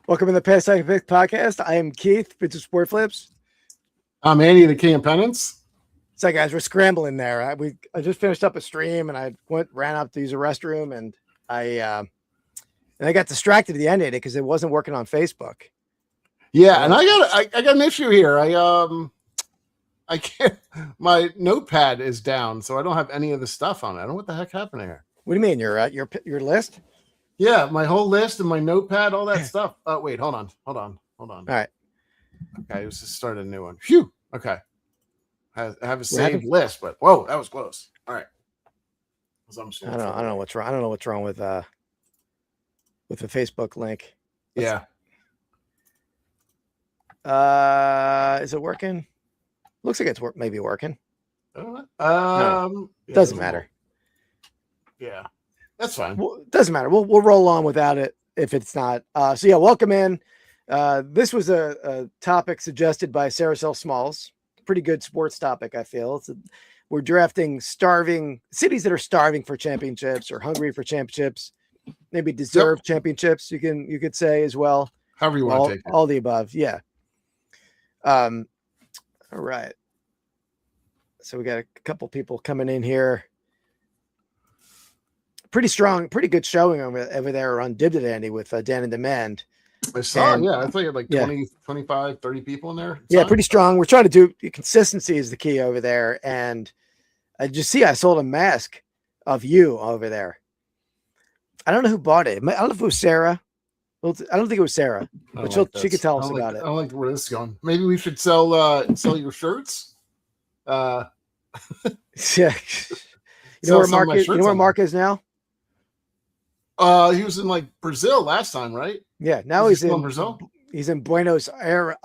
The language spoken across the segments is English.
Welcome to the Pastime Picks Podcast. I am Keith, Vintage Sport Flips. I'm Andy, the King of Pennants. So, guys, we're scrambling there. I just finished up a stream, and I ran up to use a restroom, and I got distracted at the end of it because it wasn't working on Facebook. Yeah, and I got an issue here. I can't. My notepad is down, so I don't have any of the stuff on it. I don't know what the heck happened here. What do you mean? Your list? Yeah, my whole list and my notepad, all that stuff. Oh, wait, hold on. All right. Okay, let's just start a new one. Phew. Okay. I have a saved list, but whoa, that was close. All right. I don't know what's wrong. I don't know what's wrong with the Facebook link. Yeah. Is it working? Looks like it's maybe working. No, doesn't matter. Yeah, that's fine. Well, doesn't matter. We'll roll on without it if it's not. So yeah, welcome in. This was a topic suggested by Sarah Sell Smalls. Pretty good sports topic, I feel. We're drafting cities that are starving for championships or hungry for championships, maybe deserve championships. You could say as well. However you want to take it. All the above. Yeah. All right. So we got a couple people coming in here. Pretty strong, pretty good showing over there on Dib Dandy with Dan and Demand. I saw, I think you had like 20, 25, 30 people in there. Yeah, pretty strong. We're trying to do consistency is the key over there. And I sold a mask of you over there. I don't know who bought it. I don't know if it was Sarah. Well, I don't think it was Sarah, but she could tell us about it. I don't like where this is going. Maybe we should sell your shirts. Yeah. You know where Mark is now? He was in like Brazil last time, right? Yeah, now he's in Brazil. He's in Buenos Aires,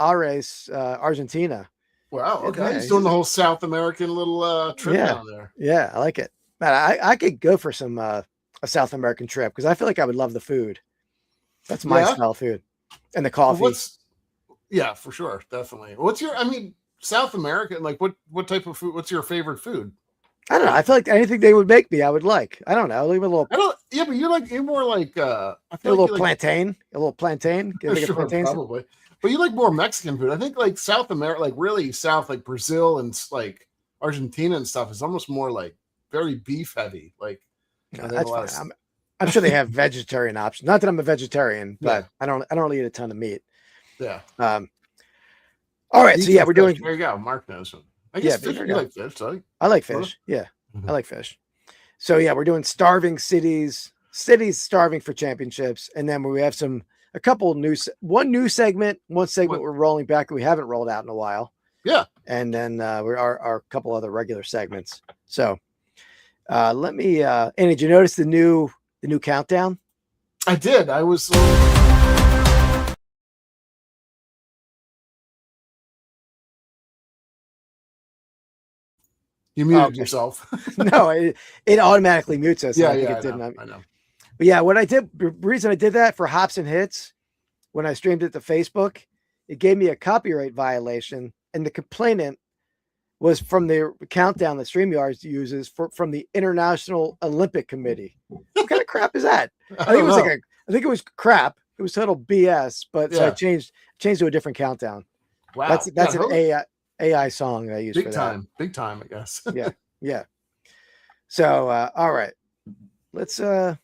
Argentina. Wow. Okay. He's doing the whole South American little trip down there. Yeah, I like it. Man, I could go for some a South American trip because I feel like I would love the food. That's my style of food. And the coffee. Well, for sure. Definitely. South American, like what type of food? What's your favorite food? I don't know. I feel like anything they would make me, I would like. I don't know. Leave a little. Yeah, but you're more like I feel a little plantain. A little plantain. Sure, probably. But you like more Mexican food. I think like South America, like really South, like Brazil and like Argentina and stuff is almost more like very beef heavy. Like that's fine. I'm sure they have vegetarian options. Not that I'm a vegetarian, but I don't really eat a ton of meat. Yeah. All right. So yeah, we're doing. There you go. Mark knows. I guess fish, you like fish, so. I like fish. Yeah, I like fish. So yeah, we're doing starving cities starving for champienships, and then we have one new segment we're rolling back that we haven't rolled out in a while. Yeah, and then our couple other regular segments. So let me. Andy, did you notice the new countdown? I did. I was. You muted yourself. No, it automatically mutes us. I know. But yeah, what I did, the reason I did that for Hops and Hits, when I streamed it to Facebook, it gave me a copyright violation, and the complainant was from the countdown that StreamYard uses from the International Olympic Committee. What kind of crap is that? I think it was crap. It was total BS. But so I changed to a different countdown. Wow, that's an AI song I use for that. Big time, I guess. Yeah. So, all right, let's, I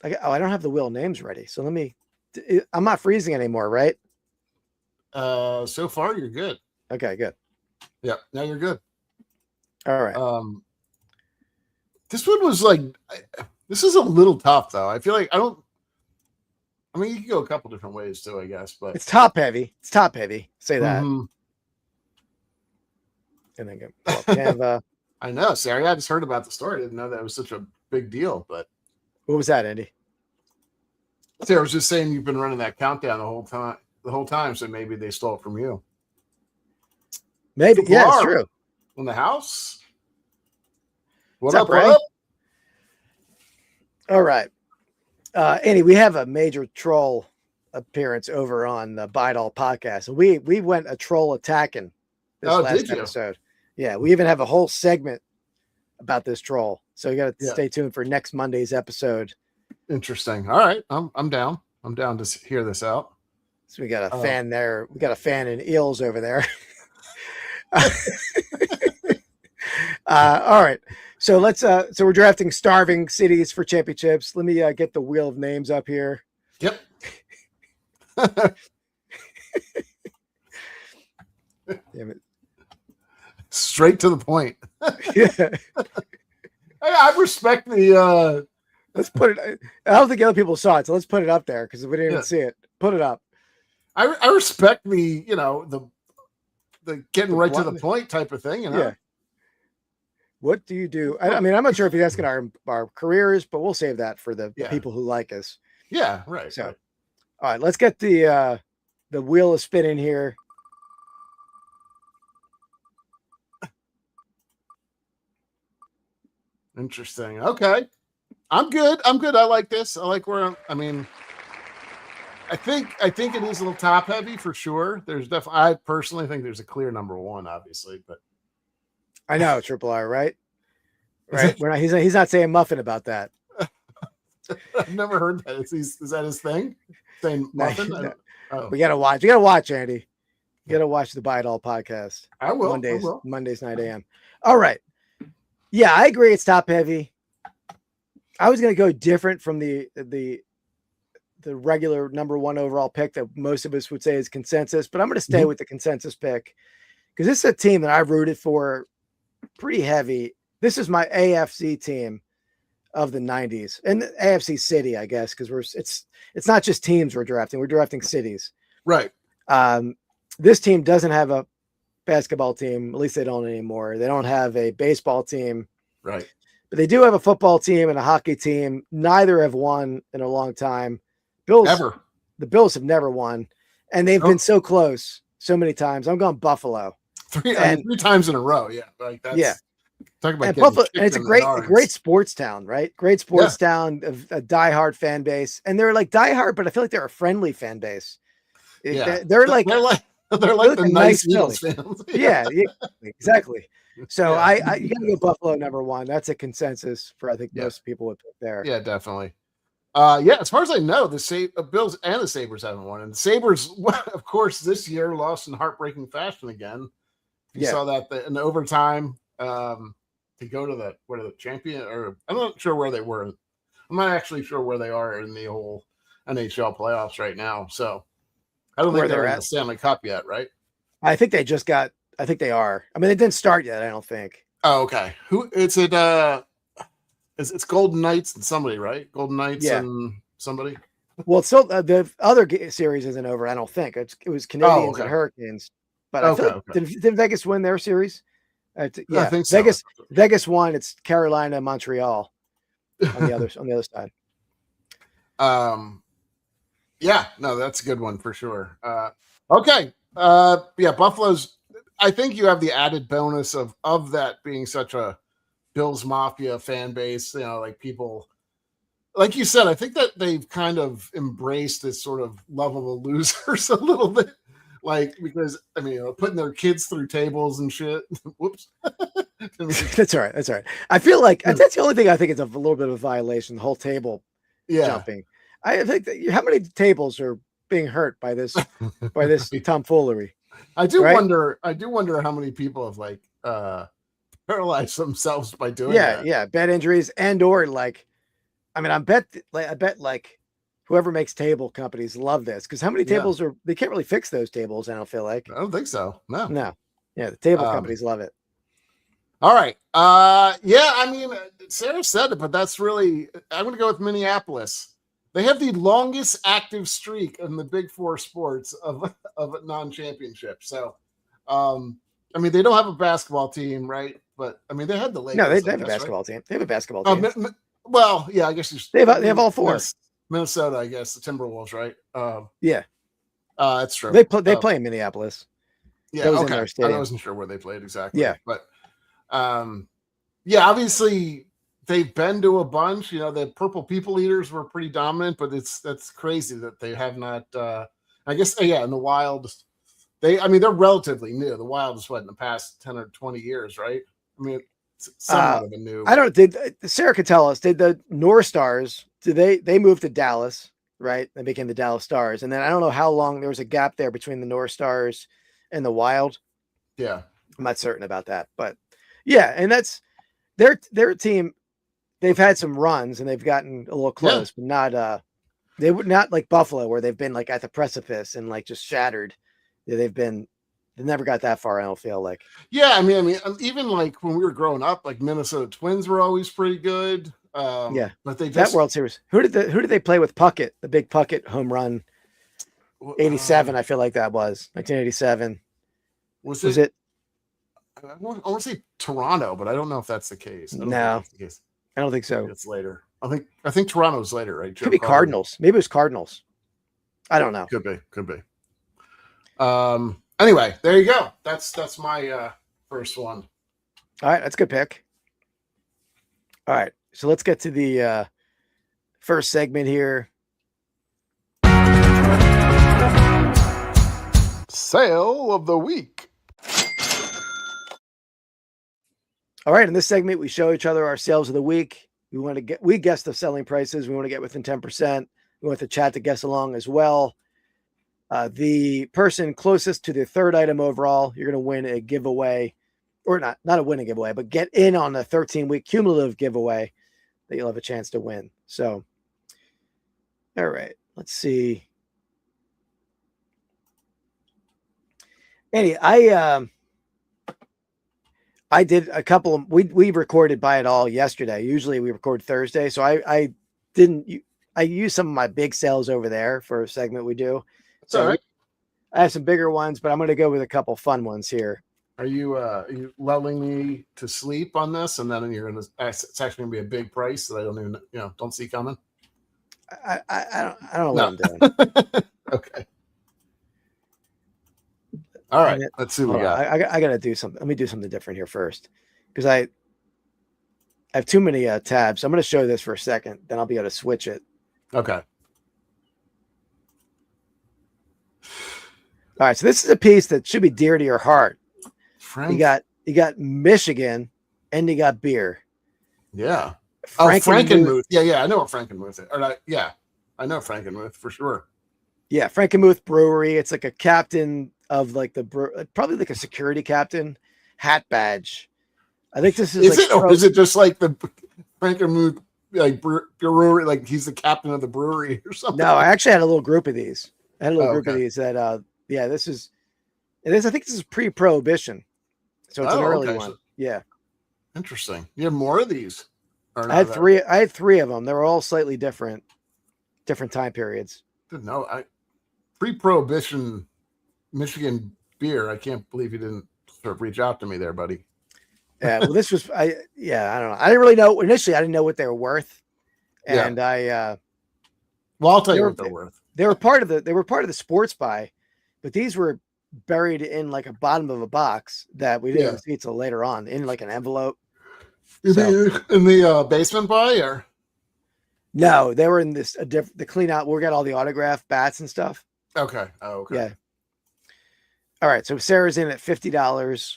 don't have the wheel names ready. So I'm not freezing anymore, right? So far you're good. Okay, good. Yeah. Now you're good. All right. This one was this is a little tough though. I feel like you can go a couple different ways too, I guess, but it's top heavy. Say that. Mm-hmm. And then go Canva. I know, Sarah. I just heard about the story. I didn't know that was such a big deal. But what was that, Andy? Sarah was just saying you've been running that countdown the whole time. So maybe they stole it from you. Maybe, yeah, it's true. In the house. What's up, Ray? All right, Andy. We have a major troll appearance over on the Buy It All podcast, and we went a troll attacking this last episode. Yeah, we even have a whole segment about this troll. So you got to stay tuned for next Monday's episode. Interesting. All right. I'm down. I'm down to hear this out. So we got a fan there. We got a fan in Eels over there. All right. So so we're drafting starving cities for championships. Let me get the wheel of names up here. Yep. Damn it. Straight to the point. Yeah. I respect the Let's put it. I don't think other people saw it, so let's put it up there because we didn't even see it. Put it up. I respect the the getting right to the point type of thing. Yeah. What do you do? I mean, I'm not sure if he's asking our careers, but we'll save that for the people who like us. Yeah, right. So, right. All right, let's get the wheel is spinning here. Interesting. Okay. I'm good. I like this. I like where I mean, I think it is a little top heavy for sure. There's definitely, I personally think there's a clear number one, obviously, but I know Triple R, right? Right. We're not, he's not saying muffin about that. I've never heard that. Is that his thing? Saying muffin? No. Oh. We gotta watch. You gotta watch, Andy. You gotta watch the Buy It All podcast. I will. Mondays 9 a.m. All right. Yeah, I agree. It's top heavy. I was gonna go different from the regular number one overall pick that most of us would say is consensus, but I'm gonna stay with the consensus pick because this is a team that I rooted for pretty heavy. This is my AFC team of the 90s and the AFC city, I guess, because it's not just teams we're drafting cities. Right. This team doesn't have a basketball team. At least they don't anymore. They don't have a baseball team. Right. But they do have a football team and a hockey team. Neither have won in a long time. The Bills have never won, and they've been so close so many times. I'm going Buffalo. Three times in a row. Yeah. Like that's talk about Buffalo, and it's a great sports town, right? Great sports town, a diehard fan base, and they're like diehard, but I feel like they're a friendly fan base. Yeah, they're like the nice Eagles fans. yeah, exactly. So you got to go Buffalo number one. That's a consensus for I think most people would put there. Yeah, definitely. As far as I know, the Bills and the Sabres haven't won, and the Sabres, of course, this year lost in heartbreaking fashion again. You saw that in overtime. To go to the champion, or I'm not sure where they were. I'm not actually sure where they are in the whole NHL playoffs right now. So I don't think they're in the Stanley Cup yet, right? I think they just got. I think they are. I mean, they didn't start yet. I don't think. Oh, okay. Who is it? It's Golden Knights and somebody, right? Golden Knights and somebody. Well, it's still the other series isn't over. I don't think it was Canadiens and Hurricanes. But I feel did Vegas win their series? I think so. Vegas won. It's Carolina, Montreal on the other side. No, that's a good one for sure. Okay. Buffalo's. I think you have the added bonus of that being such a Bills Mafia fan base. You know, like people, like you said, I think that they've kind of embraced this sort of lovable losers a little bit. Like, because I mean, putting their kids through tables and shit. Whoops. That's all right. That's all right. I feel like that's the only thing I think is a little bit of a violation. The whole table jumping. I think that how many tables are being hurt by this tomfoolery. I do wonder how many people have paralyzed themselves by doing that. Yeah, bad injuries or I bet whoever makes table companies love this because how many tables they can't really fix those tables. I don't feel like. I don't think so. No. Yeah, the table companies love it. All right. I mean, Sarah said it, but that's really. I'm going to go with Minneapolis. They have the longest active streak in the Big Four sports of non-championship. So, I mean, they don't have a basketball team, right? But I mean, they had the Lakers. No, they have a basketball team. They have a basketball team. Well, yeah, I guess they have all four. Minnesota, I guess, the Timberwolves, right? That's true. They play in Minneapolis. Yeah, okay. I wasn't sure where they played exactly. Yeah, but obviously they've been to a bunch. You know, the Purple People Eaters were pretty dominant, but that's crazy that they have not. I guess in the Wild, they're relatively new. The Wild is in the past 10 or 20 years, right? I mean, it's somewhat of a new. I don't. Sarah could tell us. Did the North Stars? Did they move to Dallas? right? They became the Dallas Stars. And then I don't know how long there was a gap there between the North Stars and the Wild. Yeah. I'm not certain about that, but yeah. And that's their team. They've had some runs and they've gotten a little close, but not, they would not like Buffalo where they've been like at the precipice and like just shattered. They never got that far. I don't feel like. Yeah. I mean, even like when we were growing up, like Minnesota Twins were always pretty good. Yeah. But they that World Series, who did they play with Puckett, the big Puckett home run? 87. I feel like that was 1987. Was it? I want to say Toronto, but I don't know if that's the case. I don't think so. It's later. I think Toronto's later, right? Could be Cardinals. Maybe it was Cardinals. I don't know. Could be. Anyway, there you go. That's my first one. All right, that's a good pick. All right, so let's get to the first segment here. Sale of the week. All right, in this segment, we show each other our sales of the week. We guess the selling prices. We want to get within 10%. We want the chat to guess along as well. The person closest to the third item overall, you're going to win a giveaway, or not a winning giveaway, but get in on the 13-week cumulative giveaway that you'll have a chance to win. So, all right, let's see. Anyway, I did a couple of, we recorded Buy It All yesterday. Usually we record Thursday. So I used some of my big sales over there for a segment we do. So all right. I have some bigger ones, but I'm going to go with a couple fun ones here. Are you lulling me to sleep on this? And then it's actually going to be a big price that I don't even, don't see coming. I don't know what I'm doing. Okay. All right, let's see what we got. I got to do something. Let me do something different here first, because I have too many tabs. I'm going to show this for a second, then I'll be able to switch it. Okay. All right, so this is a piece that should be dear to your heart. You got Michigan, and you got beer. Yeah. Frankenmuth. Yeah. I know what Frankenmuth is. I know Frankenmuth for sure. Yeah, Frankenmuth Brewery. It's like a captain of like probably like a security captain hat badge. I think this is or is it just like the Frankenmuth like brewery, like he's the captain of the brewery or something? No, I actually had a little group of these. I this is I think this is pre-prohibition. So it's an early one. Yeah. Interesting. You have more of these? I had three of them. They were all slightly different time periods. Didn't know. Pre-prohibition Michigan beer. I can't believe you didn't sort of reach out to me there, buddy. Yeah, well, this was I don't know. I didn't really know initially. I didn't know what they were worth, and I'll tell you what they're worth. They were part of the sports buy, but these were buried in like a bottom of a box that we didn't see till later on in like an envelope. In the basement buy or? No, they were in the clean out. We got all the autograph bats and stuff. Okay. Oh, okay. Yeah. All right. So Sarah's in at $50.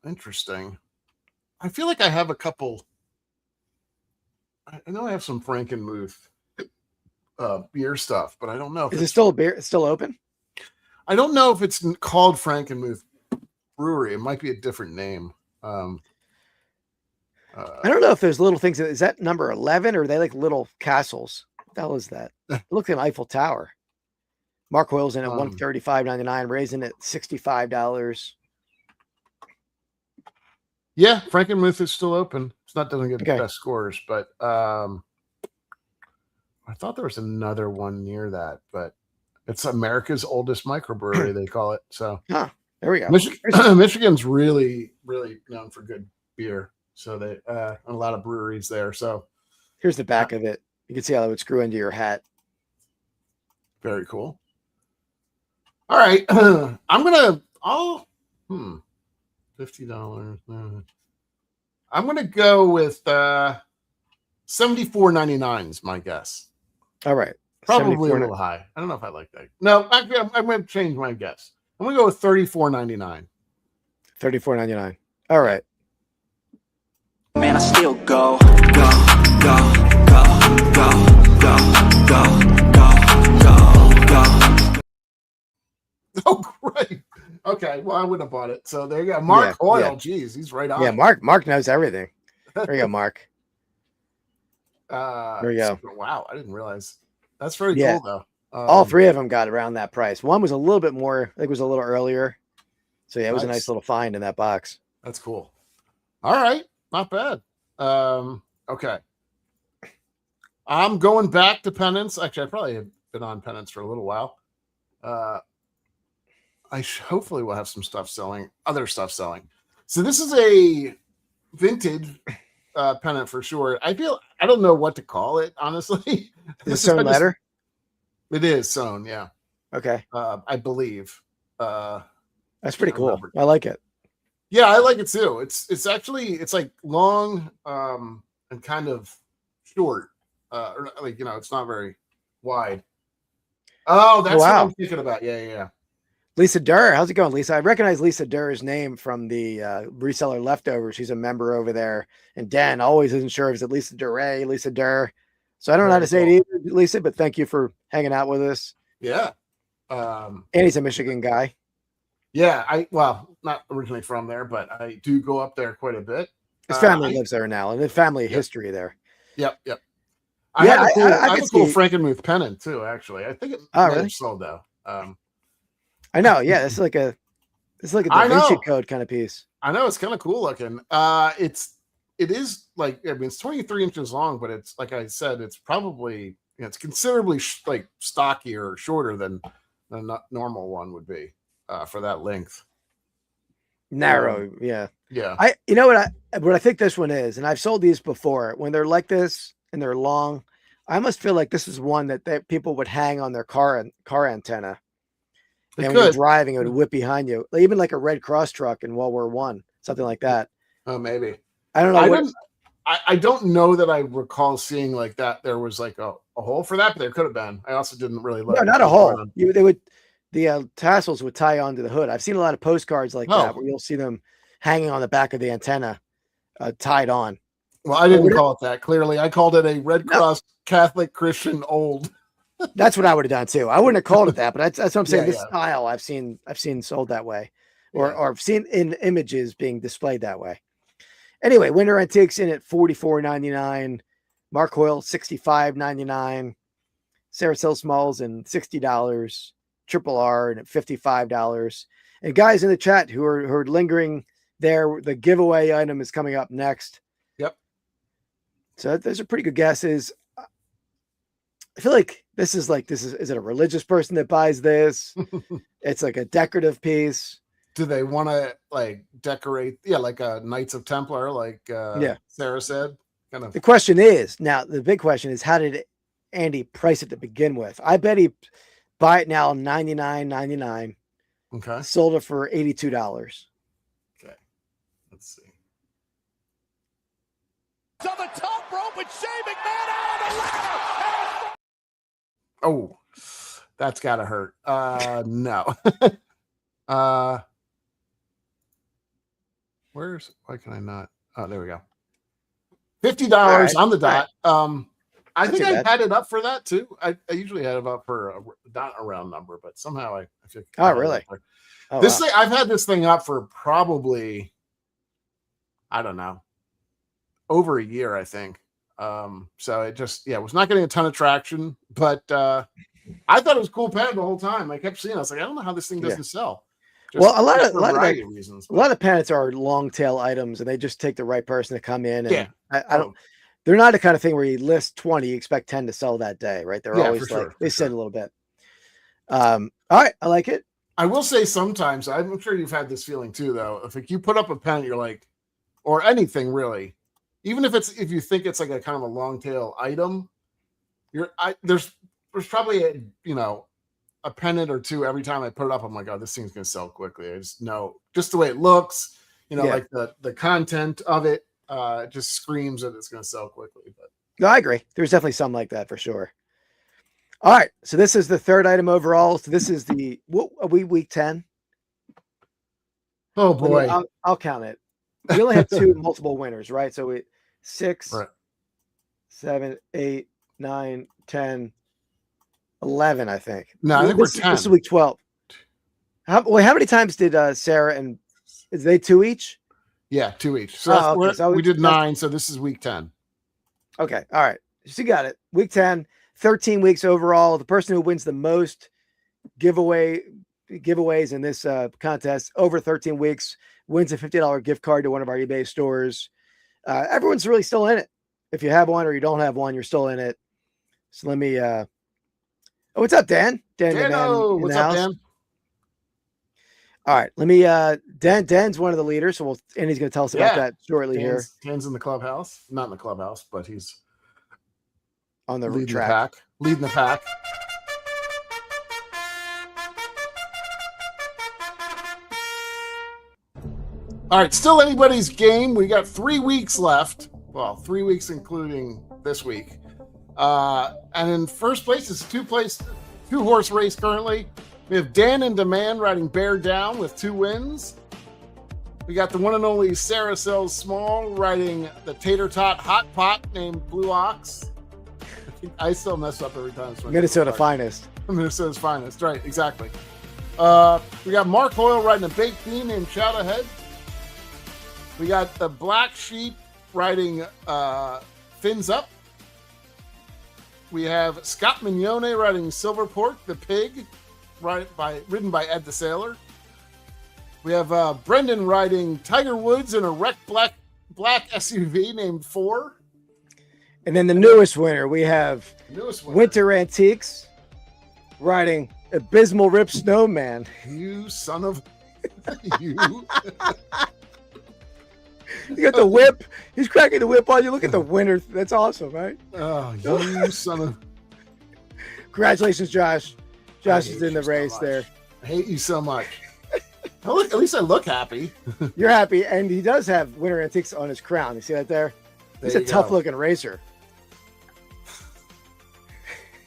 Interesting. I feel like I have a couple. I know I have some Frankenmuth beer stuff, but I don't know. Is it still a beer? It's still open? I don't know if it's called Frankenmuth Brewery. It might be a different name. I don't know if there's little things. Is that number 11 or are they like little castles? What the hell is that? Look at Eiffel Tower. Mark Hoyle's in at $135.99, raising at $65. Yeah, Frankenmuth is still open. It's not doing good best scores, but I thought there was another one near that, but it's America's oldest microbrewery, they call it. So there we go. Michigan's really, really known for good beer. So they a lot of breweries there. So here's the back of it. You can see how it would screw into your hat. Very cool. All right. $50. I'm gonna go with $74.99 is my guess. All right. Probably a little high. I don't know if I like that. No, actually, I'm going to change my guess. I'm going to go with $34.99. $34.99. All right. Man, I still go, go, go, go, go, go. Okay. Well, I wouldn't have bought it. So there you go. Mark Hoyle. Geez, he's right on. Yeah, Mark knows everything. There you go, Mark. There you go. Wow, I didn't realize. That's very cool, though. All three of them got around that price. One was a little bit more. I think it was a little earlier. So yeah, it was a nice little find in that box. That's cool. All right, not bad. Okay. I'm going back to Pennants. Actually, I probably have been on Pennants for a little while. Hopefully we'll have some other stuff selling. So this is a vintage pennant for sure. I don't know what to call it, honestly. Is it sewn letter? It is sewn, yeah. Okay. I believe. That's pretty cool. I like it. Yeah, I like it too. It's actually like long and kind of short. It's not very wide. Oh, that's what I'm thinking about. Yeah. Lisa Durr, how's it going, Lisa? I recognize Lisa Durr's name from the Reseller Leftovers. She's a member over there. And Dan always isn't sure if it's Lisa Durr, Lisa Durr. So I don't know how to say it either, Lisa, but thank you for hanging out with us. Yeah. And he's a Michigan guy. Yeah, not originally from there, but I do go up there quite a bit. His family lives there now, and the family history there. Yep. I have a cool Frankenmuth pennant too, actually. I think it really sold though. I know, yeah. It's like a Da Vinci Code kind of piece. I know, it's kind of cool looking. It is like, it's 23 inches long, but it's like I said, it's probably it's considerably stockier or shorter than the normal one would be for that length. Narrow, yeah. You know what I think this one is, and I've sold these before. When they're like this and they're long, I almost feel like this is one that people would hang on their car antenna. And when you're driving, it would whip behind you, even like a Red Cross truck in World War I, something like that. Oh, maybe. I don't know. I don't know that I recall seeing like that. There was like a hole for that, but there could have been. I also didn't really look. No, not a hole. The tassels would tie onto the hood. I've seen a lot of postcards like that where you'll see them hanging on the back of the antenna, tied on. Well, I didn't call it that. Clearly, I called it a Red Cross Catholic Christian old. That's what I would have done too. I wouldn't have called it that, but that's what I'm saying. This style I've seen sold that way, or I've seen in images being displayed that way. Anyway, Winter Antiques in at $44.99, Mark Hoyle $65.99, Sarah Hill Smalls and $60, Triple R and at $55. And guys in the chat who are lingering there, the giveaway item is coming up next. Yep. So those are pretty good guesses. I feel like is it a religious person that buys this? It's like a decorative piece. Do they want to like decorate? Yeah, like a Knights of Templar, like Sarah said. Kind of. The question is now. The big question is, how did Andy price it to begin with? I bet he buy it now $99.99. Okay. Sold it for $82. Okay. Let's see. To the top rope with Shane McMahon out of the ladder. Oh, that's gotta hurt. No. Why can I not? Oh, there we go. $50 on the dot. I think I had it up for that too. I usually had it up for not a round number, but somehow I feel. Oh, really? This thing, I've had this thing up for probably, I don't know, over a year, I think. So it just, was not getting a ton of traction, but I thought it was a cool pen the whole time. I kept seeing it. I was like, I don't know how this thing doesn't sell. A lot of pennants are long tail items, and they just take the right person to come in. And I don't. They're not the kind of thing where you list 20, you expect 10 to sell that day, right? They're always they sit a little bit. All right, I like it. I will say sometimes, I'm sure you've had this feeling too, though. If you put up a pen, you're like, or anything really, even if you think it's like a kind of a long tail item, there's probably a pennant or two every time I put it up. I'm like, oh, this thing's gonna sell quickly. I just know, just the way it looks, like the content of it, just screams that it's gonna sell quickly. But no, I agree. There's definitely some like that for sure. All right, so this is the third item overall. So this is week 10. Oh boy, I'll count it. We only had two multiple winners, right? So 6, 7, 8, 9, 10, 11, I think. No, I think we're 10. This is week 12. How many times did Sarah and is they 2 each? Yeah, 2 each. So, we did 9. So this is week 10. Okay. All right. So you got it. Week 10, 13 weeks overall. The person who wins the most giveaways in this contest over 13 weeks wins a $50 gift card to one of our eBay stores. Everyone's really still in it. If you have one or you don't have one, you're still in it. So let me what's up, Dan? Dano, what's up, Dan? All right, let me Dan's one of the leaders, so and he's going to tell us about that shortly. Dan's in the clubhouse. Not in the clubhouse, but he's on the leading track. Leading the pack. All right, still anybody's game. We got 3 weeks left. Well, 3 weeks including this week. And in first place is two horse race currently. We have Dan and Demand riding Bear Down with 2 wins. We got the one and only Sarah Sells Small riding the Tater Tot Hot Pot named Blue Ox. I still mess up every time. Minnesota Finest. Minnesota's Finest, right, exactly. We got Mark Hoyle riding a Baked Bean named Shout Ahead. We got the Black Sheep riding Fins Up. We have Scott Mignone riding Silver Pork, the Pig, ridden by Ed the Sailor. We have Brendan riding Tiger Woods in a wrecked black SUV named 4. And then the newest winner, we have Winter Antiques riding Abysmal Rip Snowman. You son of you. You got the whip. He's cracking the whip on you. Look at the winner. That's awesome, right? Oh, you son of. Congratulations, Josh. Josh is in the race there. I hate you so much. At least I look happy. You're happy, and he does have Winter Antiques on his crown. You see that there? He's a tough-looking racer.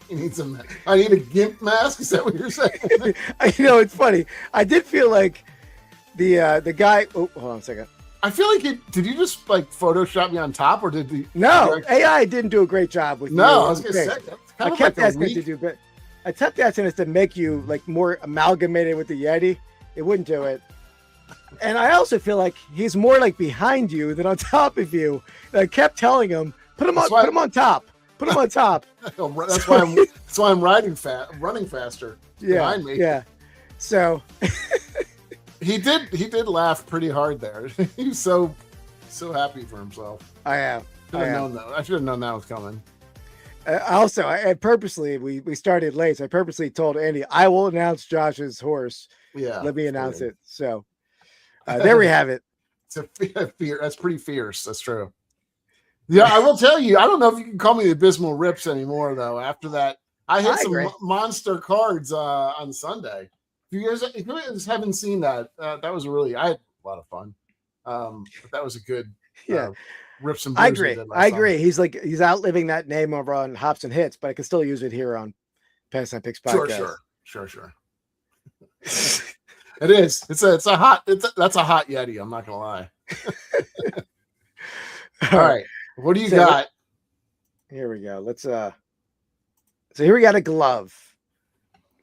He needs I need a gimp mask. Is that what you're saying? It's funny. I did feel like the guy. Oh, hold on a second. I feel like did you just Photoshop me on top, or did he? No, AI didn't do a great job with you. No, I was gonna say I kept asking it to do, but I kept asking it to make you more amalgamated with the Yeti. It wouldn't do it. And I also feel like he's more behind you than on top of you. And I kept telling him, put him on top. Put him on top. That's why I'm running faster. Behind me. Yeah. So he did laugh pretty hard there. He was so happy for himself. I should have known that was coming. I purposely we started late. So I purposely told Andy I will announce Josh's horse. Yeah, let me announce it. So there we have it. It's a fear. That's pretty fierce. That's true. Yeah, I will tell you. I don't know if you can call me the Abysmal Rips anymore, though. After that, I hit some monster cards on Sunday. If you guys haven't seen that, I had a lot of fun. But that was a good rips and blues. I agree. He's outliving that name over on Hops and Hits, but I can still use it here on Pastime Picks Podcast. Sure. It is. That's a hot Yeti. I'm not gonna lie. All right. What do you got? Here we go. Let's so here we got a glove.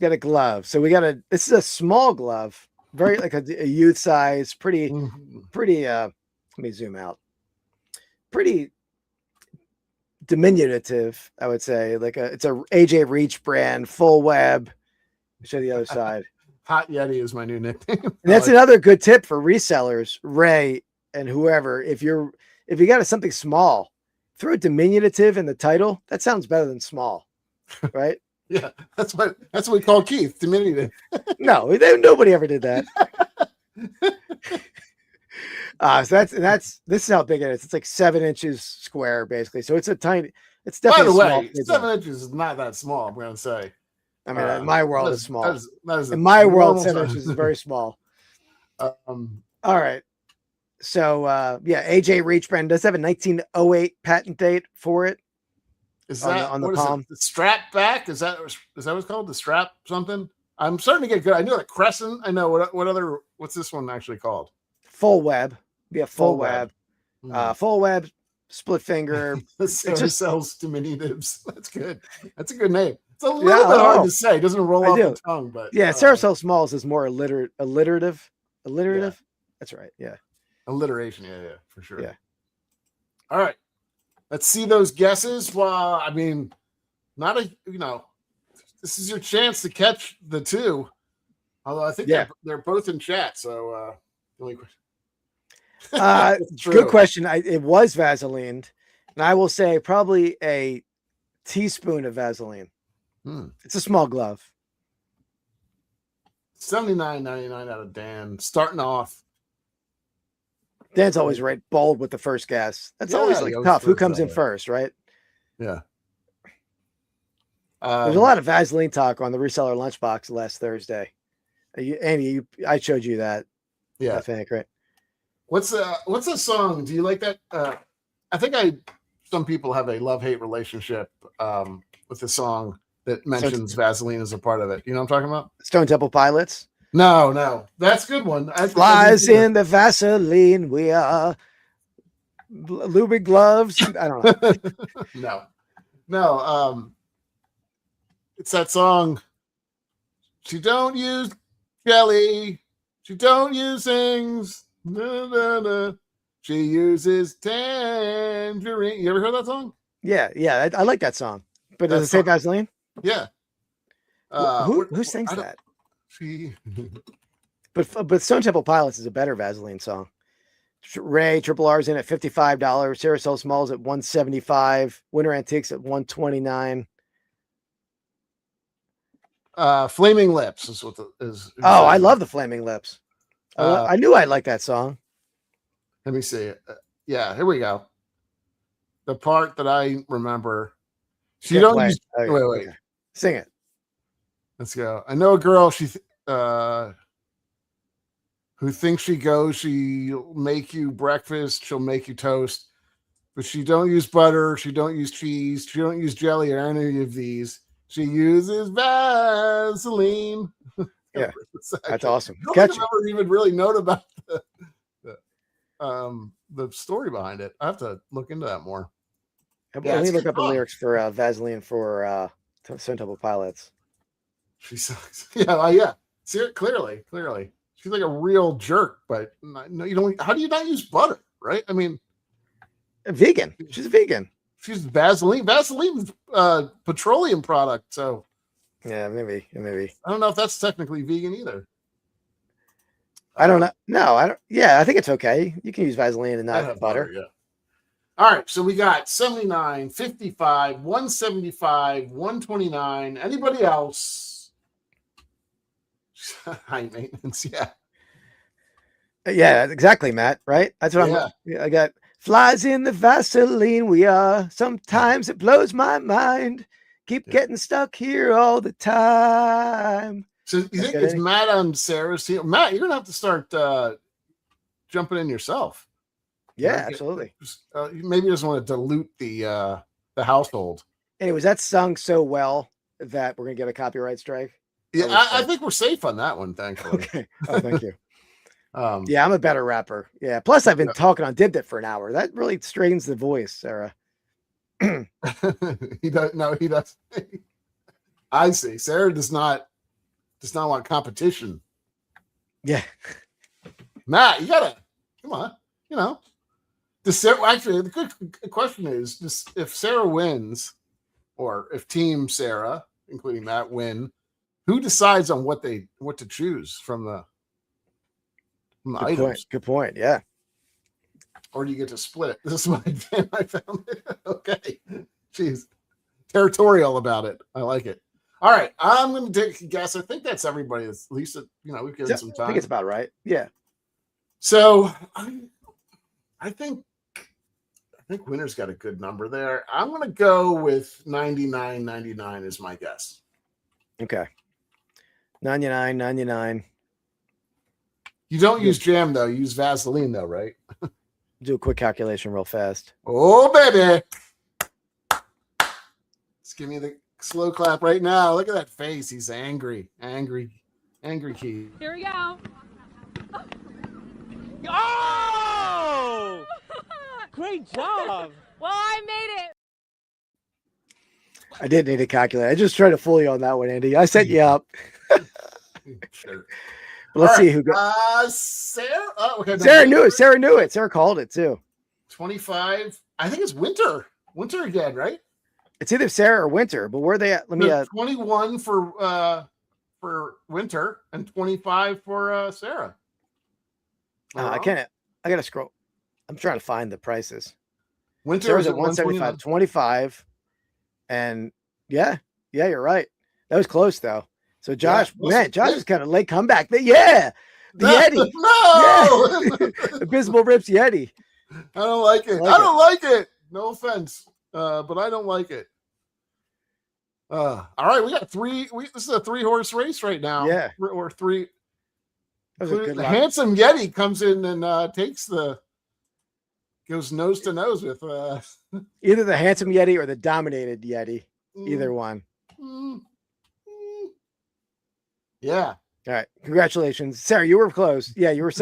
So this is a small glove, very a youth size, pretty let me zoom out. Pretty diminutive, I would say. It's a AJ Reach brand, full web. Show the other side. Hot Yeti is my new nickname. And that's another good tip for resellers, Ray and whoever. If you got something small, throw a diminutive in the title. That sounds better than small, right? Yeah, that's what we call Keith, diminutive. No, nobody ever did that. So this is how big it is. It's like 7 inches square, basically. So it's definitely. By the way, 7 inches is not that small. I'm going to say. I mean, in my world, it's small. That is in my world, 7 inches is very small. All right. So, AJ Reach brand does have a 1908 patent date for it. Is that on the palm? The strap back? Is that what it's called? The strap something? I'm starting to get good. I know that Crescent. I know what's this one actually called? Full web. Be a full web. Full web, split finger. It just sells diminutives. That's good. That's a good name. It's a little bit hard to say. It doesn't roll I off do. the tongue, but Yeah, Sarah So Smalls is more alliterative. Yeah. That's right. Yeah. Alliteration. Yeah, for sure. Yeah. All right. Let's see those guesses. Well, I mean, this is your chance to catch the two. Although I think they're both in chat. So, only question. Good question. It was Vaseline, and I will say probably a teaspoon of Vaseline. It's a small glove. $79.99 out of Dan. Starting off. Dan's always right bold with the first guess. That's always like tough. Who comes in first, right? Yeah. There's a lot of Vaseline talk on the Reseller Lunchbox last Thursday. Andy, I showed you that. Yeah. I think, right? What's a song? Do you like that? I think some people have a love-hate relationship with the song that mentions Vaseline as a part of it. You know what I'm talking about? Stone Temple Pilots. No. That's a good one. Flies in the Vaseline. We are lubing gloves. I don't know. No. It's that song. She don't use jelly. She don't use things. She uses tangerine. You ever heard that song? Yeah. I like that song. But does it say Vaseline? Yeah. Who sings that? She. But Stone Temple Pilots is a better Vaseline song. Ray Triple R's in at $55. Sarah So Smalls at $175. Winter Antiques at $129. Flaming Lips is what is. I love the Flaming Lips. I knew I'd like that song. Let me see. Yeah, here we go. The part that I remember. She don't use. Wait. Okay. Sing it. Let's go. I know a girl. Who thinks she'll make you breakfast. She'll make you toast, but she don't use butter. She don't use cheese. She don't use jelly or any of these. She uses Vaseline. Yeah, that's awesome. I don't never even really known about the story behind it. I have to look into that more. Let me look up the lyrics for Vaseline for Stone Temple Pilots. She sucks. Yeah. See it clearly. She's like a real jerk, but no, you don't. How do you not use butter, right? I mean, vegan. She's a vegan. She's Vaseline. Vaseline's petroleum product, so yeah, maybe. I don't know if that's technically vegan either. I don't know. No, I don't. Yeah, I think it's okay. You can use Vaseline and not butter. Yeah. All right, so we got 79, 55, 175, 129. Anybody else? High maintenance, yeah. Yeah, exactly, Matt. Right? That's what I got. Flies in the Vaseline. We are. Sometimes it blows my mind. Keep getting stuck here all the time. So you think it's Matt on Sarah's team? Matt, you're gonna have to start jumping in yourself. Yeah, absolutely. Maybe you just want to dilute the household. Anyways, that's sung so well that we're gonna get a copyright strike. Yeah, I think we're safe on that one, thankfully. Okay. Oh, thank you. Yeah, I'm a better rapper. Yeah. Plus, I've been talking on Dibdit for an hour. That really strains the voice, Sarah. He does. No, he does. I see. Sarah does not want competition. Yeah. Matt, you gotta come on. Actually, the good question is just if Sarah wins, or if Team Sarah, including Matt, win. Who decides on what to choose from the items? Good point. Yeah. Or do you get to split it? This is my I found it. Okay. Jeez. Territorial about it. I like it. All right. I'm going to take a guess. I think that's everybody. At least, we've given some time. I think it's about right. Yeah. So I think Winner's got a good number there. I'm going to go with 99.99 is my guess. Okay. 99.99. You don't use jam though. You use Vaseline though, right? Do a quick calculation real fast. Oh baby! Just give me the slow clap right now. Look at that face. He's angry. Key. Here we go. Oh! Great job. Well, I made it. I didn't need a calculator. I just tried to fool you on that one, Andy. I set you up. Sure. But let's All see right, who got. Sarah. Oh, okay. Sarah knew it. Sarah knew it. Sarah called it too. 25. I think it's Winter. Winter again, right? It's either Sarah or Winter, but where are they at? Let me. 21 for Winter and 25 for Sarah. I can't. I gotta scroll. I'm trying to find the prices. Winter Sarah's is at 175, 25, and yeah, you're right. That was close though. So Josh, Josh is kind of late comeback. Yeah, the Yeti. No, yeah. Abysmal Rips Yeti. I don't like it. I don't like it. No offense, but I don't like it. All right, we got three. This is a 3-horse race right now. Yeah, or three. The handsome Yeti comes in and goes nose to nose with either the handsome Yeti or the dominated Yeti. Either one. Yeah. All right. Congratulations, Sarah. You were close. Yeah, you were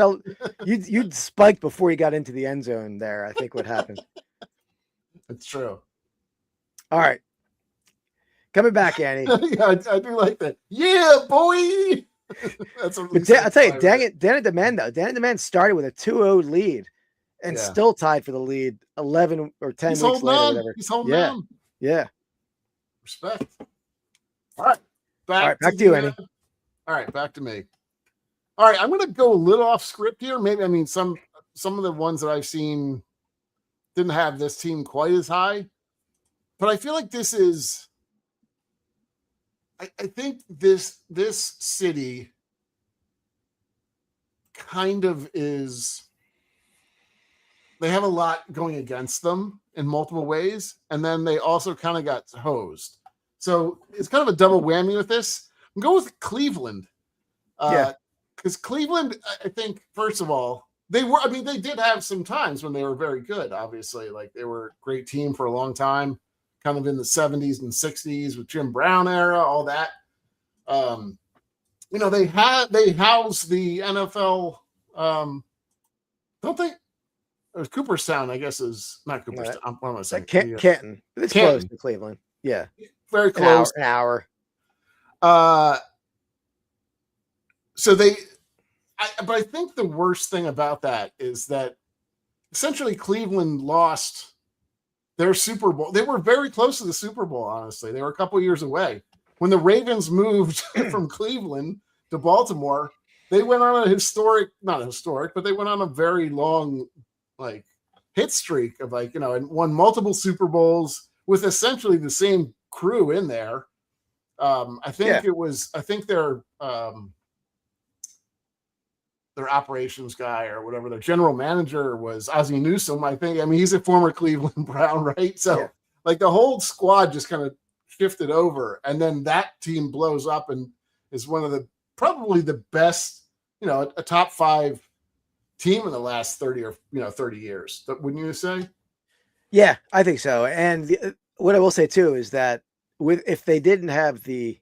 you'd spiked before you got into the end zone there. I think what happened. That's true. All right. Coming back, Annie. Yeah, I do like that. Yeah, boy. That's what I'll tell you, Dan and Demand started with a 2-0 lead and still tied for the lead 11 or 10 weeks later. Whatever. He's holding on. Yeah. Respect. All right. Back to you, Annie. All right, back to me. All right, I'm going to go a little off script here. Maybe, I mean, some of the ones that I've seen didn't have this team quite as high, but I feel like this is. I think this city kind of is. They have a lot going against them in multiple ways, and then they also kind of got hosed. So it's kind of a double whammy with this. I'm going with Cleveland. Because Cleveland, I think, first of all, they did have some times when they were very good, obviously. Like, they were a great team for a long time, kind of in the 70s and 60s with Jim Brown era, all that. They house the NFL, don't they? Cooperstown, I guess, is not Cooperstown. What am I saying? Canton. It's close to Cleveland. Yeah. Very close. An hour. But I think the worst thing about that is that essentially Cleveland lost their Super Bowl. They were very close to the Super Bowl, honestly. They were a couple years away. When the Ravens moved from Cleveland to Baltimore, they went on but they went on a very long, hit streak of and won multiple Super Bowls with essentially the same crew in there. I think their operations guy or whatever, their general manager was Ozzie Newsome, I think. I mean, he's a former Cleveland Brown, right? So the whole squad just kind of shifted over, and then that team blows up and is one of probably the best, a top 5 team in the last 30 years. Wouldn't you say? Yeah, I think so. And what I will say too is that if they didn't have the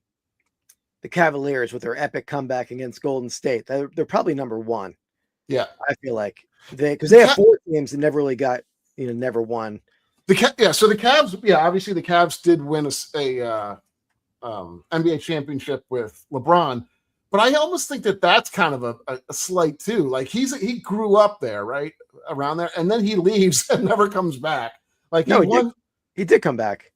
Cavaliers with their epic comeback against Golden State, they're probably number 1. Yeah, I feel like because they have 4 teams that never really got never won. So the Cavs, obviously the Cavs did win a NBA championship with LeBron, but I almost think that's kind of a slight too. Like he grew up there, right around there, and then he leaves and never comes back. He did come back.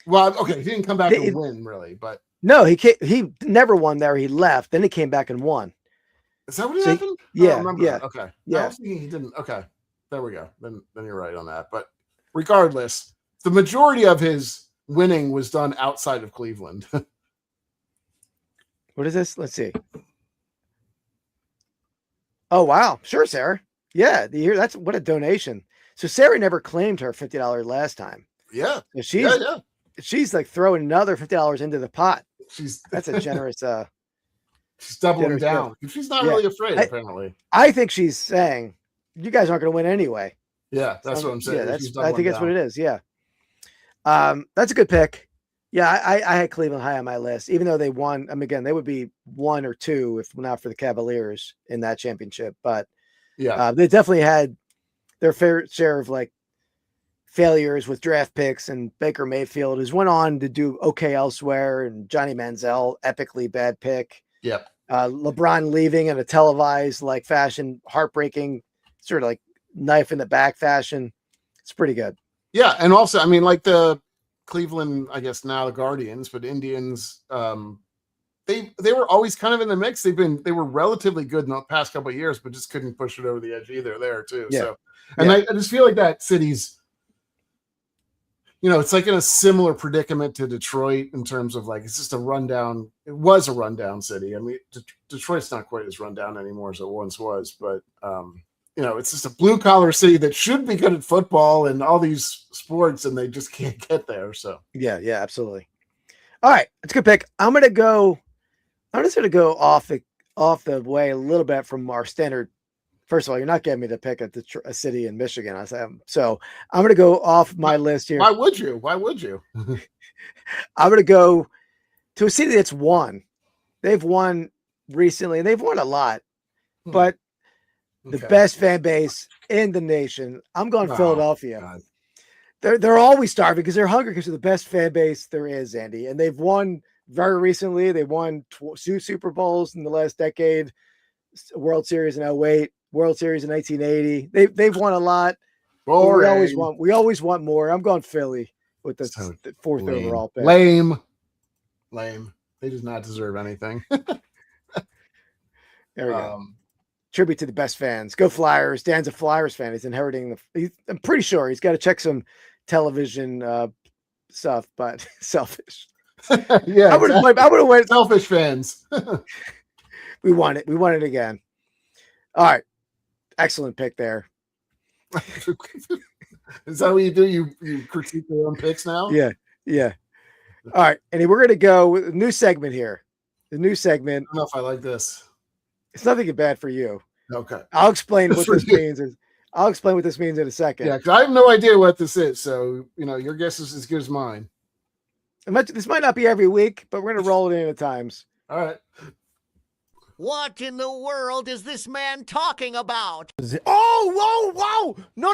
Well, okay, he didn't come back and win really, but no, he never won there. He left, then he came back and won. Is that what happened? Yeah, Okay, yeah. I was thinking he didn't. Okay, there we go. Then you're right on that. But regardless, the majority of his winning was done outside of Cleveland. What is this? Let's see. Oh wow, sure, Sarah. Yeah, that's what a donation. So Sarah never claimed her $50 last time. Yeah, so she's like throwing another $50 into the pot. That's a generous. She's doubling down. She's not really afraid. Apparently, I think she's saying, "You guys aren't going to win anyway." Yeah, that's what I'm saying. Yeah, I think that's what it is. Yeah, that's a good pick. Yeah, I had Cleveland high on my list, even though they won. I mean, again, they would be 1 or 2 if not for the Cavaliers in that championship. But they definitely had their fair share of failures with draft picks and Baker Mayfield, who's went on to do okay elsewhere, and Johnny Manziel, epically bad pick. Yep. LeBron leaving in a televised like fashion, heartbreaking, sort of like knife in the back fashion. It's pretty good. Yeah, and also, I mean, like the Cleveland, I guess now the Guardians, but Indians, they were always kind of in the mix. They were relatively good in the past couple of years, but just couldn't push it over the edge either there too. Yeah. So, and I just feel like that city's, it's like in a similar predicament to Detroit in terms of like, it's just a rundown. It was a rundown city. I mean, Detroit's not quite as rundown anymore as it once was, but it's just a blue collar city that should be good at football and all these sports, and they just can't get there. So yeah, absolutely. All right, it's a good pick. I'm just gonna go off the way a little bit from our standard. First of all, you're not getting me to pick a city in Michigan. So I'm going to go off my list here. Why would you? I'm going to go to a city that's won. They've won recently, and they've won a lot, but the best fan base in the nation. I'm going Philadelphia. God. They're always starving because they're hungry because they're the best fan base there is, Andy. And they've won very recently. They won 2 Super Bowls in the last decade, World Series in 2008. World Series in 1980. They've won a lot. We always want more. I'm going Philly with the 4th overall pick. Lame. They do not deserve anything. There we go. Tribute to the best fans. Go Flyers. Dan's a Flyers fan. He's inheriting I'm pretty sure he's got to check some television stuff, but selfish. Yeah, I would have went selfish fans. We won it. We won it again. All right. Excellent pick there. Is that what you do? You critique your own picks now? Yeah. All right. And we're going to go with a new segment here. The new segment. I don't know if I like this. It's nothing bad for you. Okay. I'll explain what this means. I'll explain what this means in a second. Yeah, because I have no idea what this is. So, your guess is as good as mine. This might not be every week, but we're going to roll it in at times. All right. What in the world is this man talking about? Oh, whoa. No.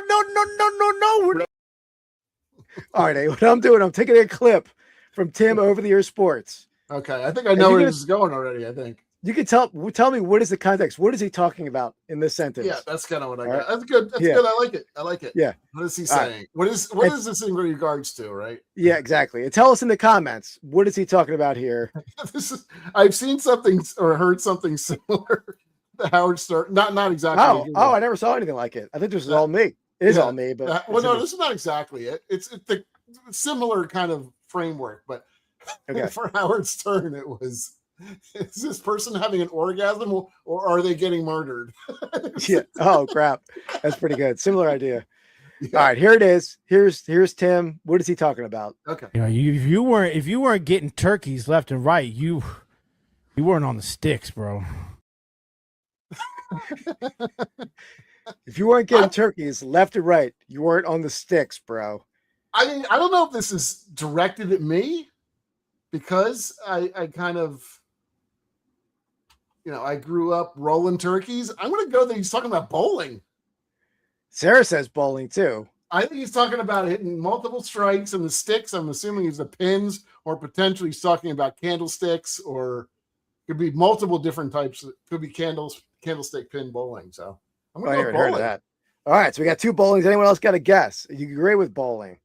All right, what I'm doing, I'm taking a clip from Tim Over the Ear Sports. Okay, I think I know where this is going already, I think. You can tell me what is the context. What is he talking about in this sentence? Yeah, that's kind of what I got. Right. That's good. That's good. I like it. Yeah. What is he saying? What is this in regards to, right? Yeah, exactly. And tell us in the comments, what is he talking about here? I've seen something or heard something similar to Howard Stern. Not exactly. I never saw anything like it. I think this is all me. It is all me, but this is not exactly it. It's the similar kind of framework, but for Howard Stern, it was. Is this person having an orgasm or are they getting murdered? Yeah. Oh crap. That's pretty good. Similar idea. Yeah. All right, here it is. Here's Tim. What is he talking about? Okay. If you weren't getting turkeys left and right, you weren't on the sticks, bro. If you weren't getting turkeys left and right, you weren't on the sticks, bro. I mean, I don't know if this is directed at me because I kind of I grew up rolling turkeys. I'm going to go that he's talking about bowling. Sarah says bowling too. I think he's talking about hitting multiple strikes and the sticks. I'm assuming he's the pins, or potentially he's talking about candlesticks, or could be multiple different types. Could be candlestick pin bowling. So I'm going to go bowling. Heard of that. All right, so we got 2 bowlings. Anyone else got a guess? You agree with bowling?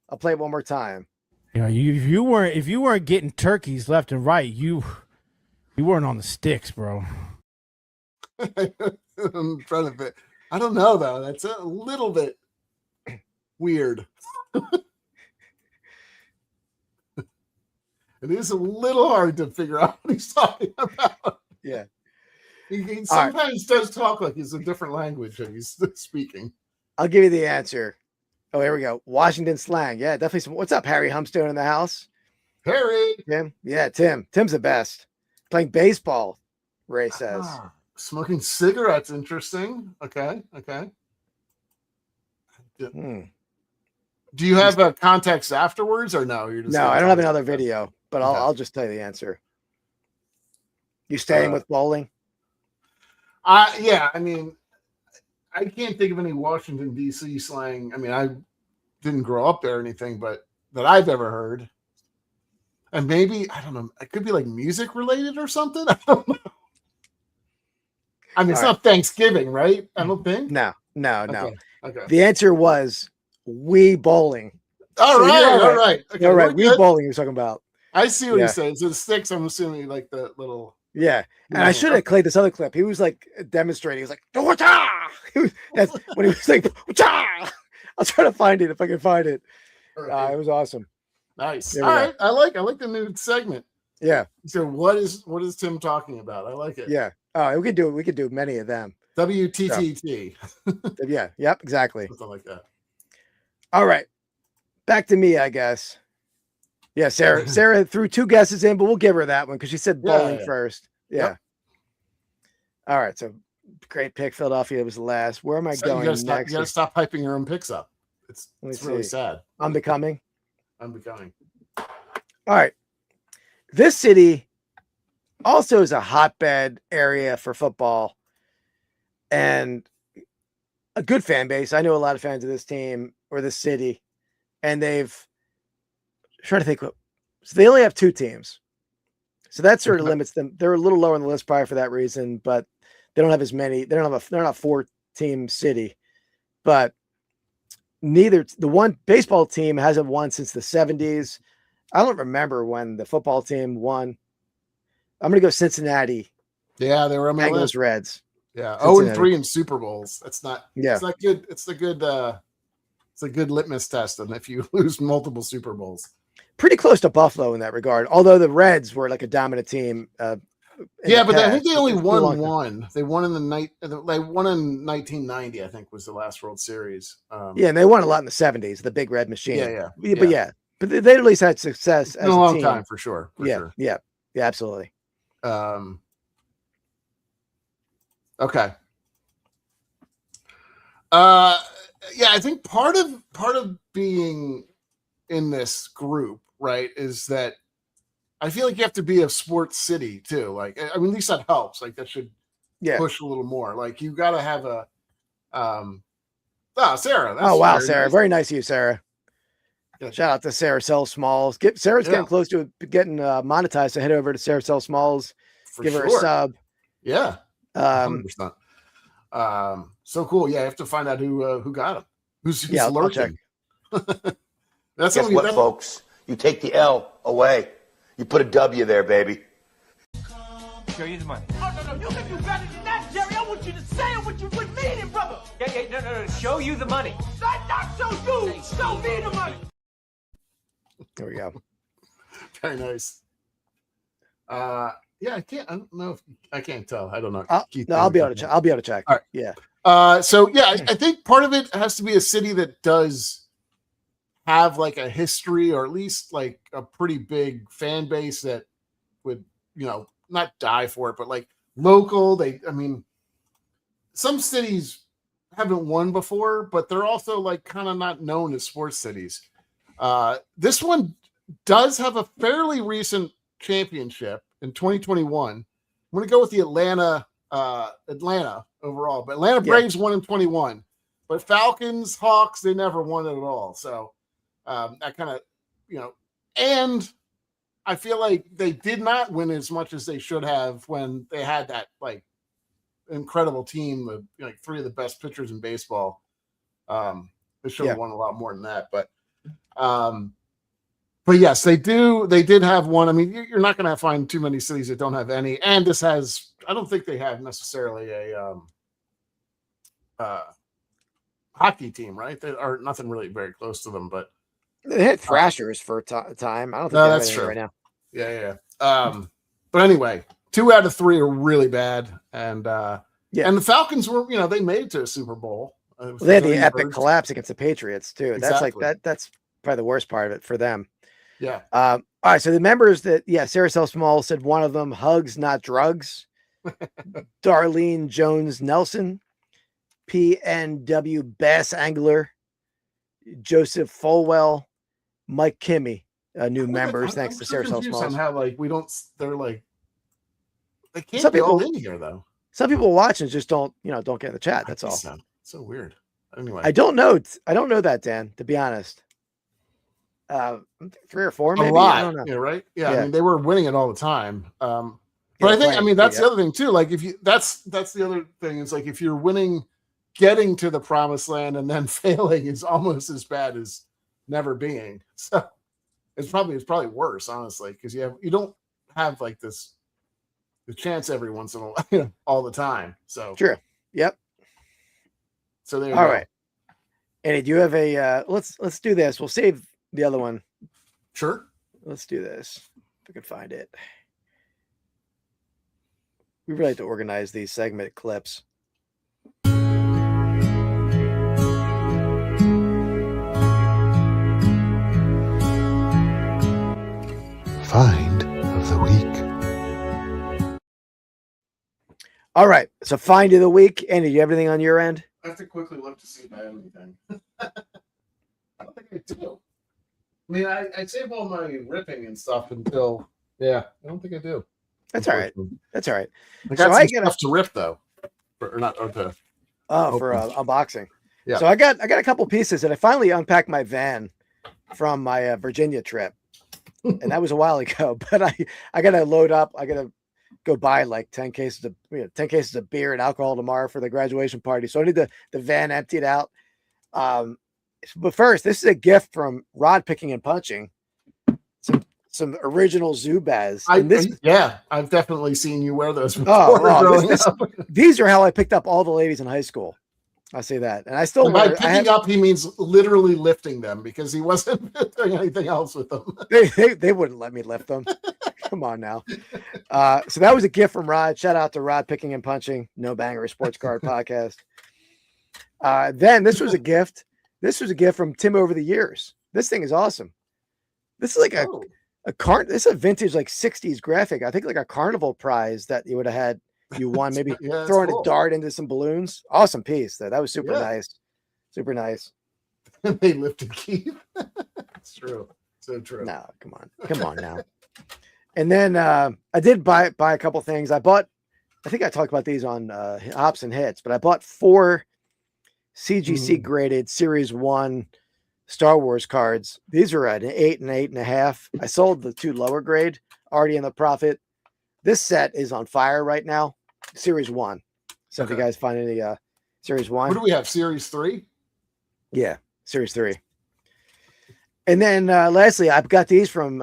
I'll play it one more time. If you weren't getting turkeys left and right, you weren't on the sticks, bro. I'm trying to fit. I don't know though. That's a little bit weird. It is a little hard to figure out what he's talking about. Yeah. He sometimes does talk like he's a different language and he's speaking. I'll give you the answer. Oh, here we go. Washington slang. Yeah, definitely. What's up, Harry Humstone in the house? Harry. Tim. Yeah, Tim. Tim's the best. Playing baseball, Ray says. Smoking cigarettes. Interesting. Okay. Do you have a context afterwards or no? You're just no, I don't have another video, but I'll just tell you the answer. You staying with bowling? Yeah. I mean, I can't think of any Washington, D.C. slang. I mean, didn't grow up there or anything, but that I've ever heard. And maybe, I don't know, it could be like music related or something. I don't know. I mean, it's not Thanksgiving, right? I don't think. No. Okay. The answer was Wii bowling. All So right. you're All right. Okay, All right. we're Wii good. bowling you're talking about. I see what Yeah. you're saying. So the sticks, I'm assuming like the little. Yeah. And I should have played this other clip. He was like demonstrating. He was like, that's when he was like, I'll try to find it if I can find it. It was awesome. Nice. There All we right. I like the new segment. Yeah. So what is Tim talking about? I like it. Yeah. Oh, we could do many of them. WTTT. Yeah. Yep. Exactly. Something like that. All right. Back to me, I guess. Yeah, Sarah threw 2 guesses in, but we'll give her that one because she said bowling first. Yeah. Yep. All right. So great pick. Philadelphia was the last. Where am I going You next? gotta stop hyping your own picks up. It's really sad. Unbecoming. Unbecoming. All right. This city also is a hotbed area for football and a good fan base. I know a lot of fans of this team or this city, and trying to think. So they only have 2 teams. So that sort of limits them. They're a little lower on the list probably for that reason, but they don't have as many. They're not a 4-team city, but the one baseball team hasn't won since the 70s. I don't remember when the football team won. I'm going to go Cincinnati. Yeah, they were on my list. Reds. Yeah, 0-3 in Super Bowls. That's not. Yeah, it's not good. It's a good litmus test, and if you lose multiple Super Bowls, pretty close to Buffalo in that regard. Although the Reds were like a dominant team. But I think they only won one. They won in the night. They won in 1990. I think was the last World Series. And they won a lot in the 70s. The Big Red Machine. But they at least had success as a long team. time for sure. Yeah, absolutely. Okay. I think part of being in this group, right, is that I feel like you have to be a sports city too. Like, I mean, at least that helps. Like, that should push a little more. Like, you got to have a. Sarah. Oh wow, Sarah, very nice of you, Sarah. Yeah. Shout out to Sarah Sell Smalls. Sarah's getting close to getting monetized. So head over to Sarah Sell Smalls. Give her a sub. Yeah. 100%. So cool. Yeah, I have to find out who got him. Who's lurking. That's what, folks. You take the L away. You put a W there, baby. Show you the money. Oh, no, you can do better than that, Jerry. I want you to say it what you would mean it, brother. Yeah, no. Show you the money. Not show you. Show me the money. There we go. Very nice. I don't know if I can't tell. I don't know. I'll be able to check. I'll be able to check. All right. Yeah. I think part of it has to be a city that does have like a history or at least like a pretty big fan base that would, not die for it, but like local. Some cities haven't won before, but they're also like kind of not known as sports cities. This one does have a fairly recent championship in 2021. I'm going to go with the Atlanta overall, but Atlanta Braves won in 21, but Falcons, Hawks, they never won it at all. So that kind of, and I feel like they did not win as much as they should have when they had that like incredible team of like 3 of the best pitchers in baseball. They should have won a lot more than that, but yes, they do. They did have one. I mean, you're not going to find too many cities that don't have any. And this has, I don't think they have necessarily a hockey team, right? They are nothing really very close to them, but they had Thrashers for a time. I don't think that's true right now. Yeah. But anyway, 2 out of 3 are really bad, and and the Falcons were, they made it to a Super Bowl. They had the epic collapse against the Patriots too. Exactly. That's like that. That's probably the worst part of it for them. Yeah. All right. So the members that, Sarah Sell Small said one of them, hugs, not drugs. Darlene Jones Nelson, PNW Bass Angler, Joseph Folwell, Mike Kimmy, new members. Thanks to Sarah Sell Small. Somehow, like they can't be all in here though. Some people watching just don't get in the chat. That's all. So weird. Anyway, I don't know. I don't know that, Dan, to be honest. 3 or 4, maybe. a lot. I don't know. Yeah, right. Yeah, Yeah. I mean, they were winning it all the time. But Yeah, I think, I playing, mean, that's yeah. the other thing too. Like, if you, that's the other thing is like, if you're winning, getting to the promised land and then failing is almost as bad as never being. So it's probably worse, honestly, because you don't have like the chance every once in a while, all the time. So True. Yep. So there you All go. right. Eddie, do you have a let's do this. We'll save the other one. Sure. Let's do this. If I can find it. We really have to organize these segment clips. Find of the week. All right. So find of the week. Andy, do you have anything on your end? I have to quickly look to see if I have anything. I don't think I do. I mean, I save all my ripping and stuff until, I don't think I do. That's all right. That's all right. I got So some I get stuff to rip though, or not, or to. for unboxing. Yeah. So I got a couple pieces, and I finally unpacked my van from my Virginia trip, and that was a while ago. But I got to load up. I got to go buy like 10 cases of beer and alcohol tomorrow for the graduation party. So I need the van emptied out. But first, this is a gift from Rod Picking and Punching. Some original Zubaz. I've definitely seen you wear those before. These are how I picked up all the ladies in high school. I say that, and I still by picking up, he means literally lifting them because he wasn't doing anything else with them. They wouldn't let me lift them. Come on now. So that was a gift from Rod. Shout out to Rod Picking and Punching, No Banger Sports Card Podcast. Then this was a gift. This was a gift from Tim Over the Years. This thing is awesome. This is like this is a vintage like 60s graphic. I think like a carnival prize that you would have had. You won maybe throwing a dart into some balloons. Awesome piece though. That was super nice. Super nice. They lifted Keith. It's true. So true. No, come on now. And then I did buy a couple things. I think I talked about these on Hops and Hits, but I bought 4 CGC graded Series 1 Star Wars cards. These are at an 8 and 8.5. I sold the 2 lower grade, already in the profit. This set is on fire right now. Series 1. So if you guys find any Series 1. What do we have? Series 3? Yeah, Series 3. And then lastly, I've got these from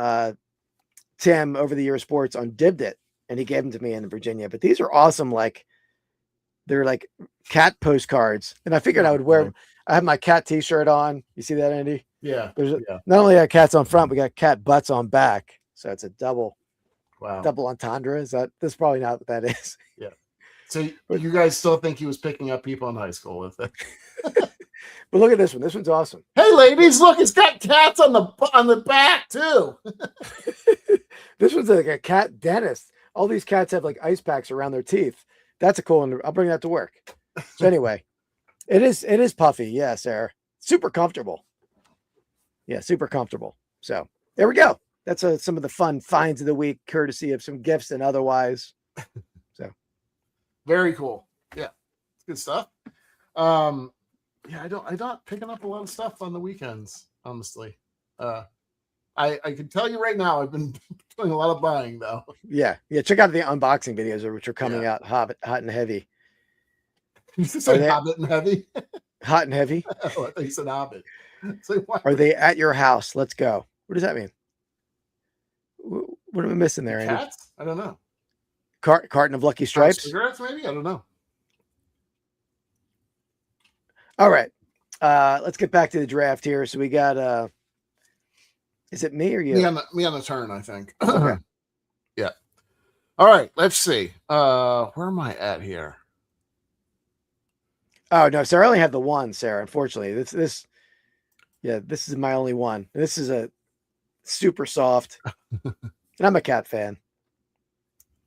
Tim Over the Year Sports on Dibbed It, and he gave them to me in Virginia. But these are awesome. Like they're like cat postcards, and I figured I would wear. I have my cat T-shirt on. You see that, Andy? Yeah. Not only got cats on front, we got cat butts on back. So it's a double entendre. That's probably not what that is. Yeah. So you guys still think he was picking up people in high school with it? But look at this one. This one's awesome. Hey, ladies, look, it's got cats on the back too. This one's like a cat dentist. All these cats have like ice packs around their teeth. That's a cool one. I'll bring that to work. So anyway, it is puffy. Yeah, Sarah. Super comfortable. Yeah, super comfortable. So there we go. That's some of the fun finds of the week, courtesy of some gifts and otherwise. So very cool. Yeah, it's good stuff. I'm not picking up a lot of stuff on the weekends, honestly. I can tell you right now, I've been doing a lot of buying though. Yeah. Check out the unboxing videos, which are coming out hot and heavy. You said Hobbit and heavy? Hot and heavy? Oh, I think you said Hobbit. Like, are they at your house? Let's go. What does that mean? What am I missing there, Andy? Cats? I don't know. Carton of Lucky Stripes? Cigarettes, maybe? I don't know. All right. Let's get back to the draft here. So we got is it me or you? Me on the turn, I think. Okay. Yeah. All right, let's see. Where am I at here? Oh no, so I only have the one, Sarah. Unfortunately, this is my only one. This is a super soft, and I'm a cat fan.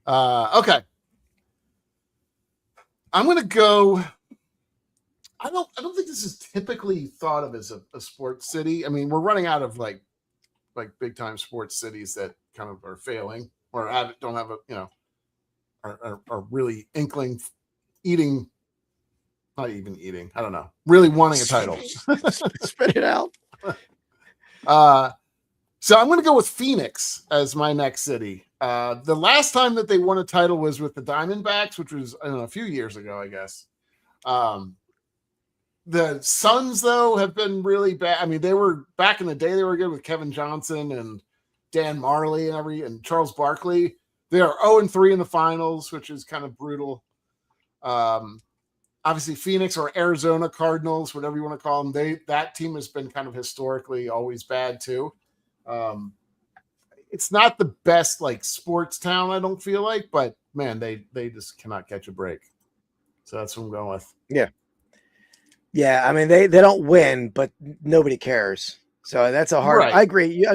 Okay. I'm gonna go. I don't think this is typically thought of as a sports city. I mean, we're running out of like big time sports cities that kind of are failing or don't have are really eating not even eating. I don't know. Really wanting a title. Spit it out. So I'm going to go with Phoenix as my next city. The last time that they won a title was with the Diamondbacks, which was, I don't know, a few years ago, I guess. The Suns, though, have been really bad. I mean, they were back in the day, they were good with Kevin Johnson and Dan Marley and Charles Barkley. They are 0-3 in the finals, which is kind of brutal. Obviously, Phoenix or Arizona Cardinals, whatever you want to call them, that team has been kind of historically always bad too. It's not the best like sports town, I don't feel like, but man, they just cannot catch a break. So that's what I'm going with. Yeah. I mean, they don't win, but nobody cares. So that's a hard. Right. I agree.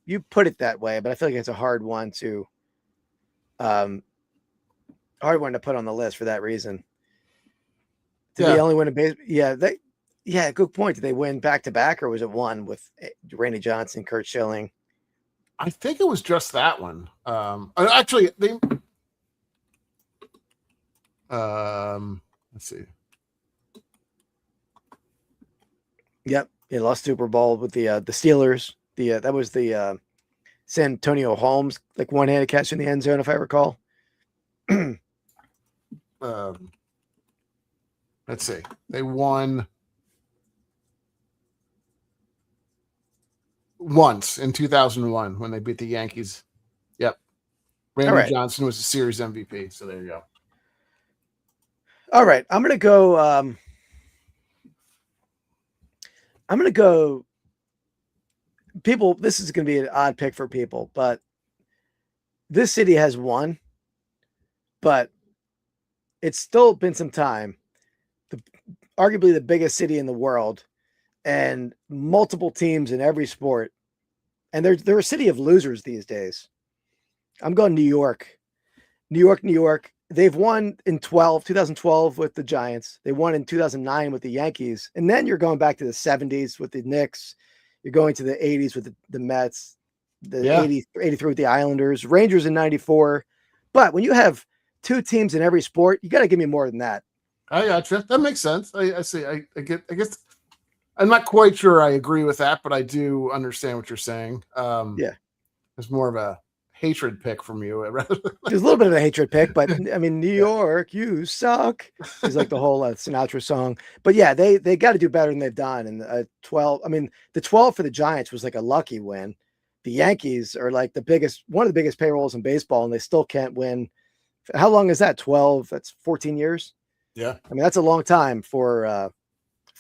You put it that way, but I feel like it's a hard one to put on the list for that reason. Did they only win a base? Yeah, good point. Did they win back to back, or was it one with Randy Johnson, Kurt Schilling? I think it was just that one. Actually, they. Let's see. Yep, he lost Super Bowl with the Steelers. That was the San Antonio Holmes, like one-handed catch in the end zone, if I recall. Let's see. They won once in 2001 when they beat the Yankees. Yep. Randy Johnson was a series MVP. So there you go. All right. I'm going to go people. This is going to be an odd pick for people, but this city has won, but it's still been some time. Arguably the biggest city in the world, and multiple teams in every sport. And they're a city of losers these days. I'm going New York. New York. They've won in 2012 with the Giants. They won in 2009 with the Yankees. And then you're going back to the 70s with the Knicks. You're going to the 80s with the Mets, the 83 with the Islanders, Rangers in 94. But when you have two teams in every sport, you got to give me more than that. I gotcha. That makes sense. I see. I guess I'm not quite sure I agree with that, but I do understand what you're saying. It's more of a hatred pick from you. There's a little bit of a hatred pick, but I mean, New York, you suck. It's like the whole Sinatra song. But yeah, they got to do better than they've done. And 12, I mean, the 12 for the Giants was like a lucky win. The Yankees are like one of the biggest payrolls in baseball, and they still can't win. How long is that? 12? That's 14 years. Yeah. I mean, that's a long time for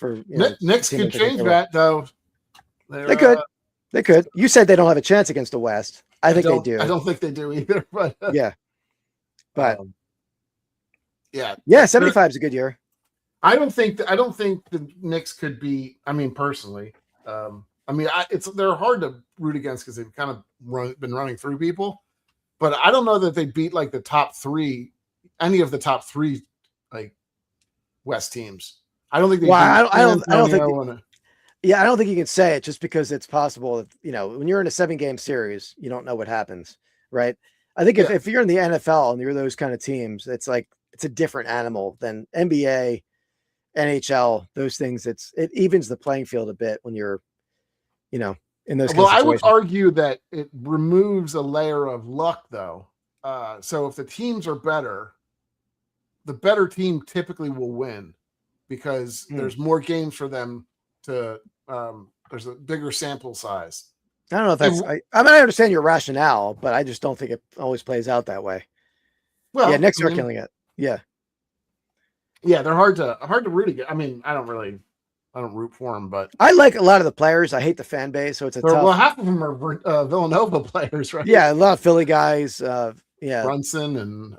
Knicks could change that though. They could. You said they don't have a chance against the West. I think they do. I don't think they do either, but yeah. But yeah, 75 is a good year. I don't think the Knicks could be. I mean, personally, they're hard to root against because they've kind of been running through people. But I don't know that they beat like the top three, any of the top three, like West teams. I don't think they. Well, I don't think. I don't think you can say it just because it's possible that, when you're in a 7-game series, you don't know what happens, right? I think if you're in the NFL and you're those kind of teams, it's like it's a different animal than NBA, NHL, those things. It evens the playing field a bit when you're, in those. Well, I would argue that it removes a layer of luck, though. So if the teams are better, the better team typically will win because there's more games for them to. There's a bigger sample size. I don't know if that's. I understand your rationale, but I just don't think it always plays out that way. Well, Knicks are killing it. Yeah, they're hard to root against. I mean, I don't root for them, but I like a lot of the players. I hate the fan base, so it's tough. Well, half of them are Villanova players, right? Yeah, a lot of Philly guys. Brunson and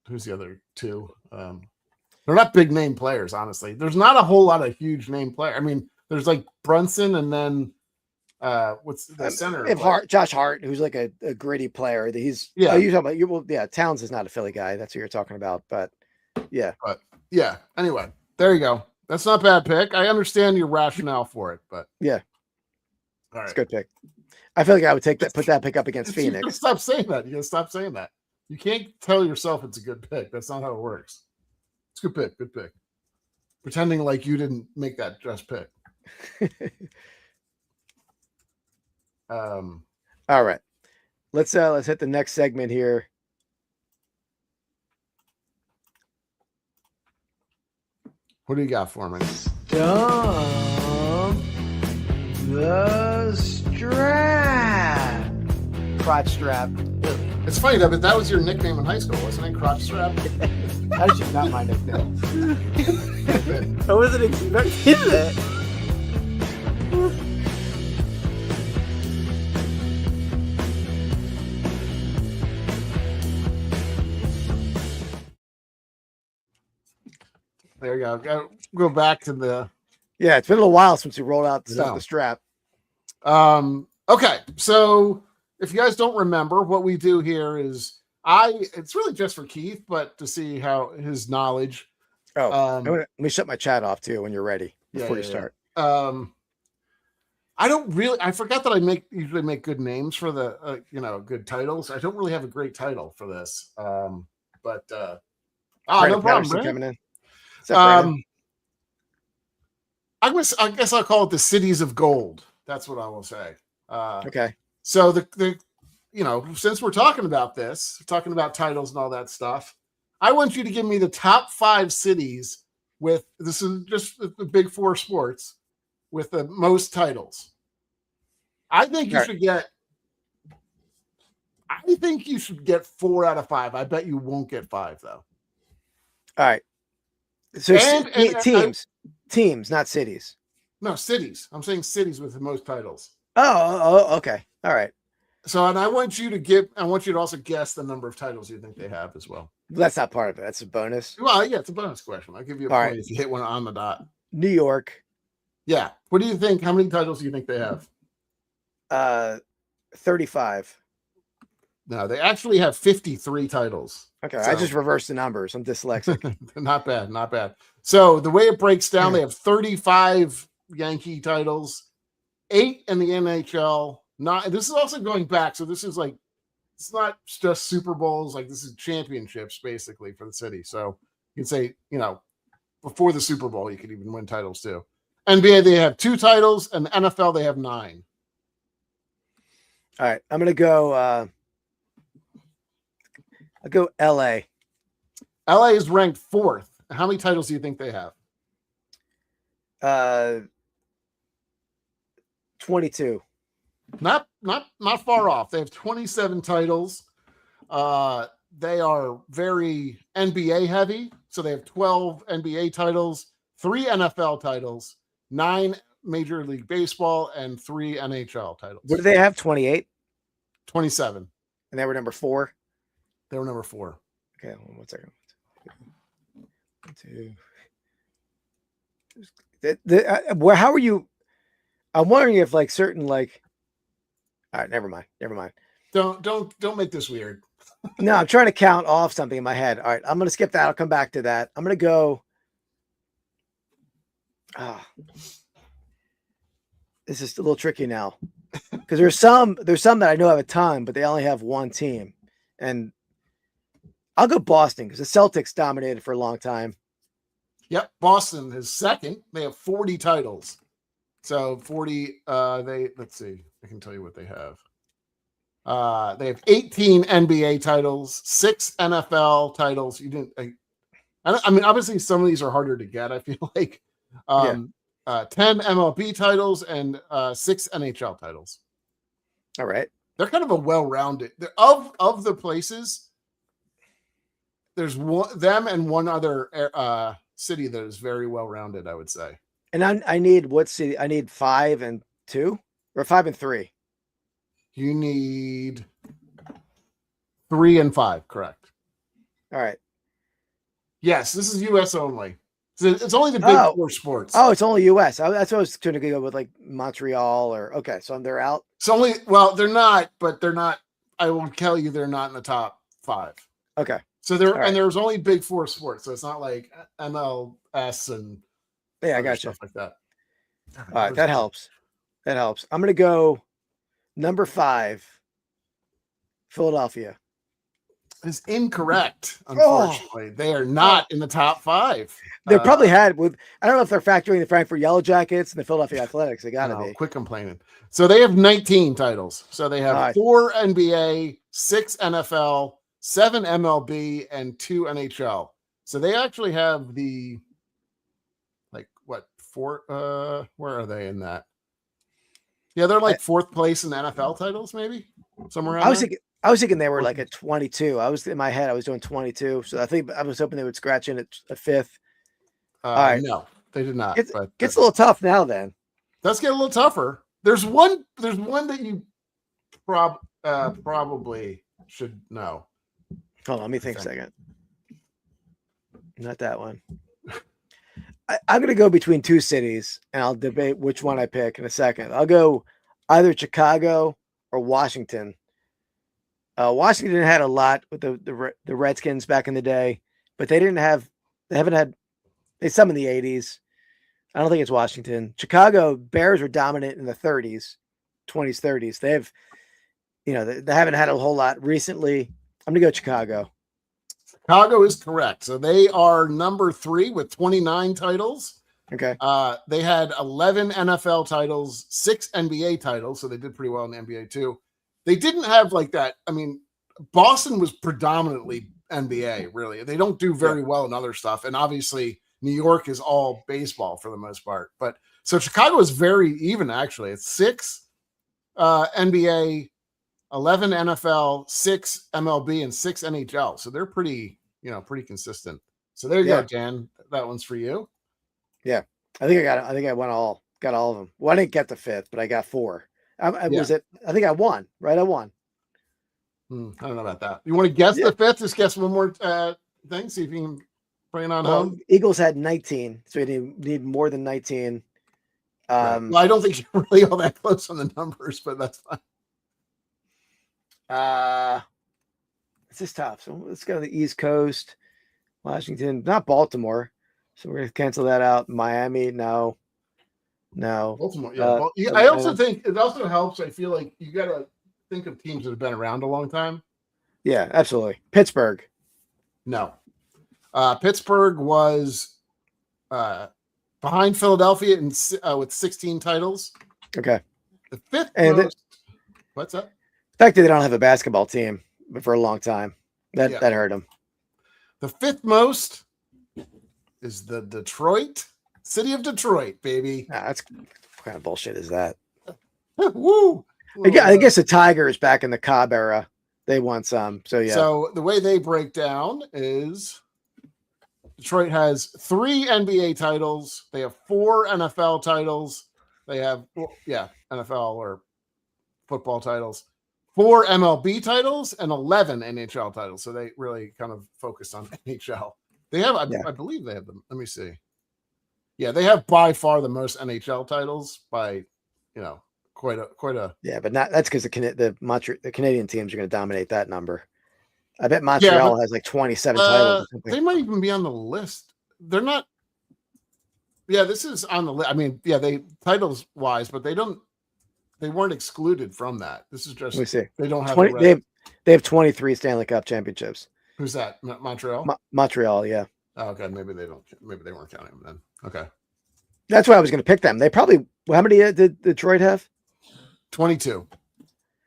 who's the other two? They're not big name players, honestly. There's not a whole lot of huge name players. I mean, there's like Brunson and then what's the center? Josh Hart, who's like a gritty player. He's you talking about Towns is not a Philly guy. That's what you're talking about. But yeah. Anyway, there you go. That's not a bad pick. I understand your rationale for it, but yeah. All right. It's a good pick. I feel like I would put that pick up against Phoenix. You gotta stop saying that. You can't tell yourself it's a good pick. That's not how it works. It's a good pick. Good pick. Pretending like you didn't make that just pick. All right. Let's hit the next segment here. What do you got for me? Dump the strap. Crotch strap. It's funny though, but that was your nickname in high school, wasn't it? Crotch strap. That is not my nickname. I wasn't expecting that. There you go. Go back to the. Yeah, it's been a little while since we rolled out the strap. Okay, so if you guys don't remember, what we do here is it's really just for Keith, but to see how his knowledge. Let me shut my chat off too when you're ready before you start. I forgot that I usually make good names for the good titles. I don't really have a great title for this. No problem. Coming in. I guess I'll call it the Cities of Gold. That's what I will say. Okay. So since we're talking about titles and all that stuff, I want you to give me the top 5 cities this is just the big 4 sports with the most titles. I think you should get 4 out of 5. I bet you won't get 5 though. All right. So teams, not cities. No, cities. I'm saying cities with the most titles. Oh, okay. All right. So, and I want you to also guess the number of titles you think they have as well. That's not part of it. That's a bonus. Well, yeah, it's a bonus question. I'll give you a point if you hit one on the dot. New York. Yeah. What do you think? How many titles do you think they have? 35. No, they actually have 53 titles. Okay, so I just reversed the numbers. I'm dyslexic. Not bad. So the way it breaks down, they have 35 Yankee titles, 8 in the NHL. This is also going back. So this is like, it's not just Super Bowls. Like this is championships basically for the city. So you can say, before the Super Bowl, you could even win titles too. NBA, they have 2 titles, and NFL, they have 9. All right, I'm gonna go. I'll go LA. LA is ranked 4th. How many titles do you think they have? 22. Not far off. They have 27 titles. They are very NBA heavy. So they have 12 NBA titles, 3 NFL titles, 9 Major League Baseball, and 3 NHL titles. What do they have? 28? 27. And they were number 4? They were number 4. Okay, 1 second. 2. How are you? I'm wondering if certain all right, never mind. Don't make this weird. No, I'm trying to count off something in my head. All right, I'm gonna skip that. I'll come back to that. I'm gonna go. This is a little tricky now because there's some that I know have a ton, but they only have 1 team, and I'll go Boston because the Celtics dominated for a long time. Yep, Boston is 2nd. They have 40 titles. So 40. Let's see. I can tell you what they have. They have 18 NBA titles, 6 NFL titles. You didn't. I mean, obviously, some of these are harder to get. I feel like 10 MLB titles and 6 NHL titles. All right, they're kind of a well-rounded. Of the places. There's them and one other city that is very well-rounded, I would say. And I need what city? I need 5 and 2 or 5 and 3. You need 3 and 5, correct? All right. Yes, this is U.S. only. It's only the big 4 sports. Oh, it's only U.S. That's what I was trying to go with, Montreal or okay. So they're out. It's only they're not, but they're not. I will tell you, they're not in the top 5. Okay. So there's only big 4 sports, so it's not like MLS and I got stuff like that. All right, that helps. I'm gonna go number 5, Philadelphia. is incorrect. Unfortunately, they are not in the top 5. They probably had with. I don't know if they're factoring the Frankfurt Yellow Jackets and the Philadelphia Athletics. They got to be. Quit complaining. So they have 19 titles. So they have 4 NBA, 6 NFL, 7 MLB, and 2 NHL. So they actually have the 4. Where are they in that? Yeah, they're like 4th place in the NFL titles, maybe somewhere around. I was thinking they were like at 22. I was in my head. I was doing 22. So I think I was hoping they would scratch in at a 5th. All right. No, they did not. Gets a little tough now. Then does get a little tougher. There's one that you probably should know. Hold on, let me think a second. Not that one. I'm going to go between 2 cities, and I'll debate which one I pick in a second. I'll go either Chicago or Washington. Washington had a lot with the Redskins back in the day, but they haven't had some in the 80s. I don't think it's Washington. Chicago Bears were dominant in the 30s, 20s, 30s. They have, they haven't had a whole lot recently. I'm going to go Chicago. Chicago is correct. So they are number 3 with 29 titles. Okay. They had 11 NFL titles, 6 NBA titles. So they did pretty well in the NBA too. They didn't have like that. I mean, Boston was predominantly NBA, really. They don't do very well in other stuff. And obviously New York is all baseball for the most part. But so Chicago is very even, actually. It's 6 NBA, 11 NFL, 6 MLB, and 6 NHL. So they're pretty consistent. So there you go, Dan. That one's for you. Yeah. I think I got all of them. Well, I didn't get the 5th, but I got 4. I think I won, right? I won. I don't know about that. You want to guess the 5th? Just guess one more thing. See if you can bring it on home. Eagles had 19, so you need more than 19. Well, I don't think you're really all that close on the numbers, but that's fine. This is tough. So let's go to the East Coast. Washington, not Baltimore. So we're going to cancel that out. Miami, no. Baltimore, yeah. I also think it also helps. I feel like you got to think of teams that have been around a long time. Yeah, absolutely. Pittsburgh. No. Pittsburgh was behind Philadelphia with 16 titles. Okay. The 5th most. What's that? The fact that they don't have a basketball team for a long time, that hurt them. The 5th most is the city of Detroit, baby. That's what kind of bullshit is that? Woo! I guess the Tigers back in the Cobb era, they won some. So yeah. So the way they break down is Detroit has 3 NBA titles. They have 4 NFL titles. They have NFL or football titles. 4 MLB titles and 11 NHL titles. So they really kind of focused on NHL. They have, I believe they have them. Let me see. Yeah, they have by far the most NHL titles by, quite a. Yeah, but that's because the Canadian teams are going to dominate that number. I bet Montreal has like 27 titles. They might even be on the list. They're not. Yeah, this is on the list. I mean, they titles wise, but they weren't excluded from that. This is just. Let me see. They don't have 20. They have 23 Stanley Cup championships. Who's that? Montreal. Montreal, yeah. Oh, okay, maybe they don't. Maybe they weren't counting them then. Okay. That's why I was going to pick them. They probably. How many did Detroit have? 22.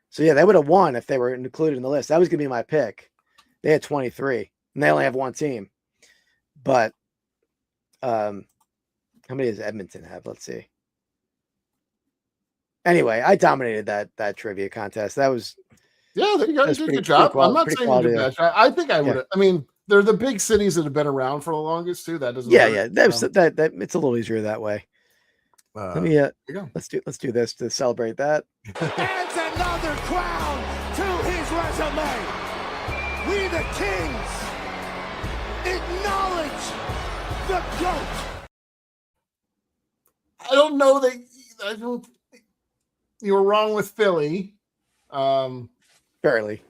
So yeah, they would have won if they were included in the list. That was going to be my pick. They had 23, and they only have 1 team. But how many does Edmonton have? Let's see. Anyway, I dominated that trivia contest. That was. Yeah, there you go. You did a good job. I'm not saying you did bad. I think I would have. I mean, they're the big cities that have been around for the longest too. That doesn't. Yeah. That it's a little easier that way. Let me. Let's do this to celebrate that. Adds another crown to his resume. We the Kings acknowledge the GOAT. I don't know that. I don't. You were wrong with Philly. Barely.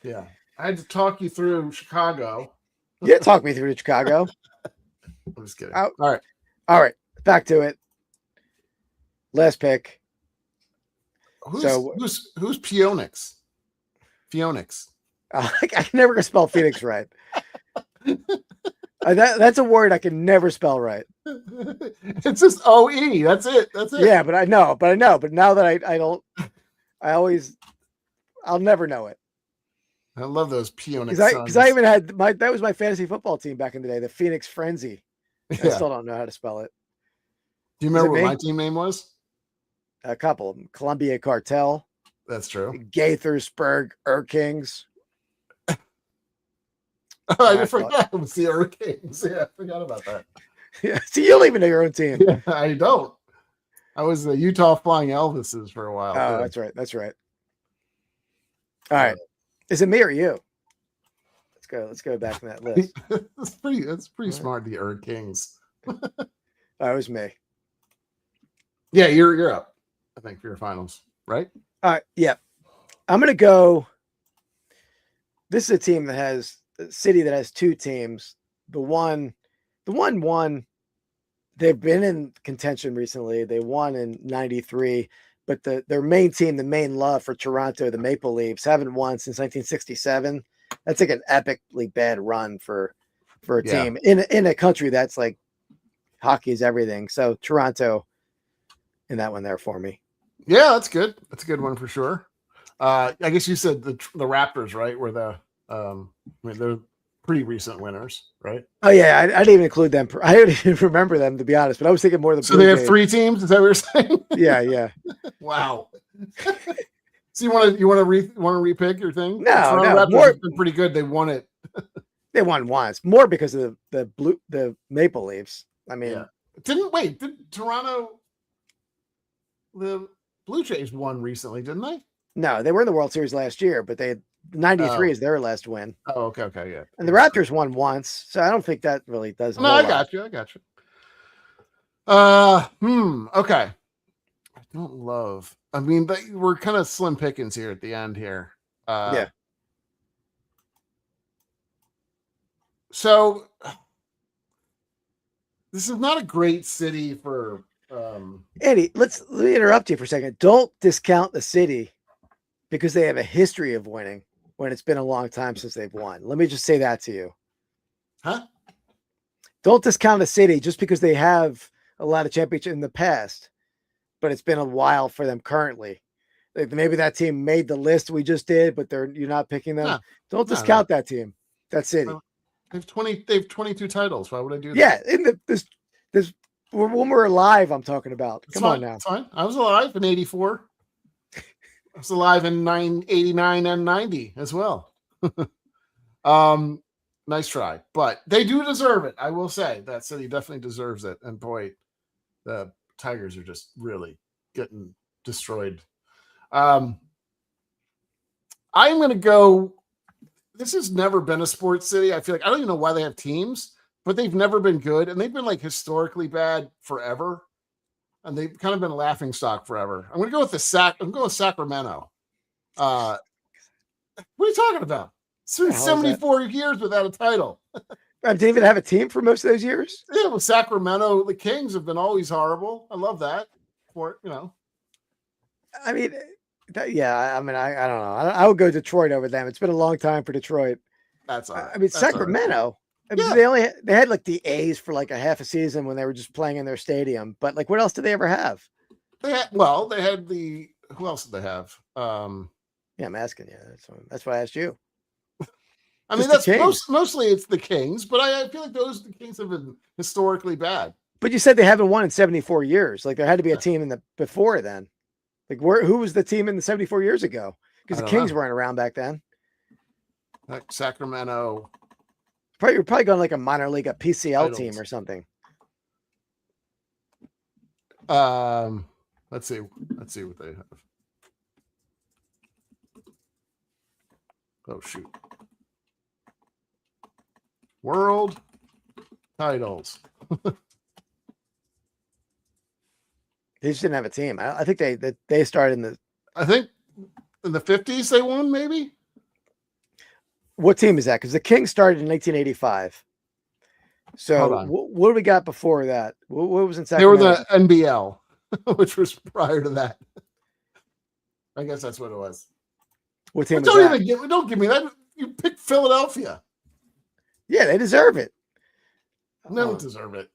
Yeah. I had to talk you through Chicago. Yeah, talk me through Chicago. I'm just kidding. All right. Back to it. Last pick. Who's Phoenix? Phoenix. I can never spell Phoenix right. That's a word I can never spell right. It's just OE. That's it. Yeah, but I know. But now that I don't, I'll never know it. I love those peonic because I even had that was my fantasy football team back in the day, the Phoenix Frenzy. I still don't know how to spell it. Do you remember what my team name was? A couple of them. Columbia Cartel. That's true. Gaithersburg Kings. I forgot it was the Hurricanes. Yeah, I forgot about that. Yeah, see, you don't even know your own team. Yeah, I don't. I was the Utah Flying Elvises for a while. Oh, that's right. That's right. All right. Is it me or you? Let's go back in that list. That's pretty smart, the Hurricanes. Oh, it was me. Yeah, you're up, I think, for your finals, right? All right. Yeah. I'm gonna go. This is a team that has a city that has two teams. The one won. They've been in contention recently. They won in '93, but their main team, the main love for Toronto, the Maple Leafs, haven't won since 1967. That's like an epically bad run for a team in a country that's like hockey is everything. So Toronto in that one there for me. Yeah, that's good. That's a good one for sure. I guess you said the Raptors, right? Were they're pretty recent winners, right? Oh yeah, I didn't even include them. I didn't even remember them, to be honest. But I was thinking more of the. So they have 3 teams. Is that what you're saying? Yeah. Wow. So you want to repick your thing? No, Raptors have been pretty good. They won it. They won once, more because of the Maple Leafs. I mean, did Toronto? The Blue Jays won recently, didn't they? No, they were in the World Series last year, but 93 is their last win. Oh, okay, yeah. And the Raptors won once, so I don't think that really does. No, I got you. Okay. I don't love. I mean, we're kind of slim pickings here at the end here. Yeah. So this is not a great city for. Eddie, let me interrupt you for a second. Don't discount the city because they have a history of winning when it's been a long time since they've won. Let me just say that to you. Huh? Don't discount the city just because they have a lot of championships in the past, but it's been a while for them currently. Like maybe that team made the list we just did, but you're not picking them. Don't discount that team, that city. They've 22 titles. Why would I do that? Yeah, in this when we're alive, I'm talking about. Come on now. It's fine. I was alive in 84. I was alive in 89 and 90 as well. Nice try, but they do deserve it. I will say that city definitely deserves it. And boy, the Tigers are just really getting destroyed. I'm going to go. This has never been a sports city. I feel like I don't even know why they have teams, but they've never been good, and they've been like historically bad forever, and they've kind of been a laughing stock forever. I'm going to go with I'm going with Sacramento. What are you talking about? It's been 74 years without a title. Did they even have a team for most of those years? Yeah, well, Sacramento, the Kings have been always horrible. I love that. I mean, I don't know. I would go Detroit over them. It's been a long time for Detroit. That's all right. I mean, Sacramento. I mean, they had like the A's for like a half a season when they were just playing in their stadium. But like, what else did they ever have? They had the. Who else did they have? Yeah, I'm asking you. That's why I asked you. I mean, that's mostly it's the Kings, but I feel like the Kings have been historically bad. But you said they haven't won in 74 years. Like there had to be a team before then. Like who was the team in the 74 years ago? Because the Kings weren't around back then. Like Sacramento. You're probably going like a minor league, a PCL team or something. Let's see what they have. Oh shoot. World titles. They just didn't have a team. I think they started in the. I think in the 50s they won, maybe. What team is that? Because the Kings started in 1985. So what do we got before that? What was in Sacramento? They were the NBL, which was prior to that. I guess that's what it was. What team was that? Don't give me that. you picked Philadelphia. Yeah, they deserve it. No one deserve it.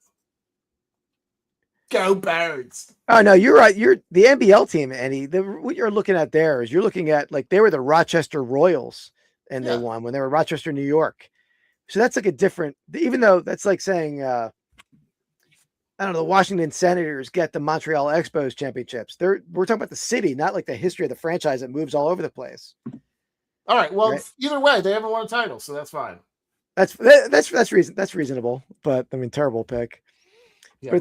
Go Birds. Oh no, you're right. You're the NBL team, Eddie. What you're looking at there is you're looking at like they were the Rochester Royals and they won when they were Rochester, New York. So that's like a different, even though that's like saying, I don't know, the Washington Senators get the Montreal Expos championships. We're talking about the city, not like the history of the franchise that moves all over the place. All right. Well, right? Either way, they haven't won a title, so that's fine. That's reasonable, but I mean, terrible pick. Yeah,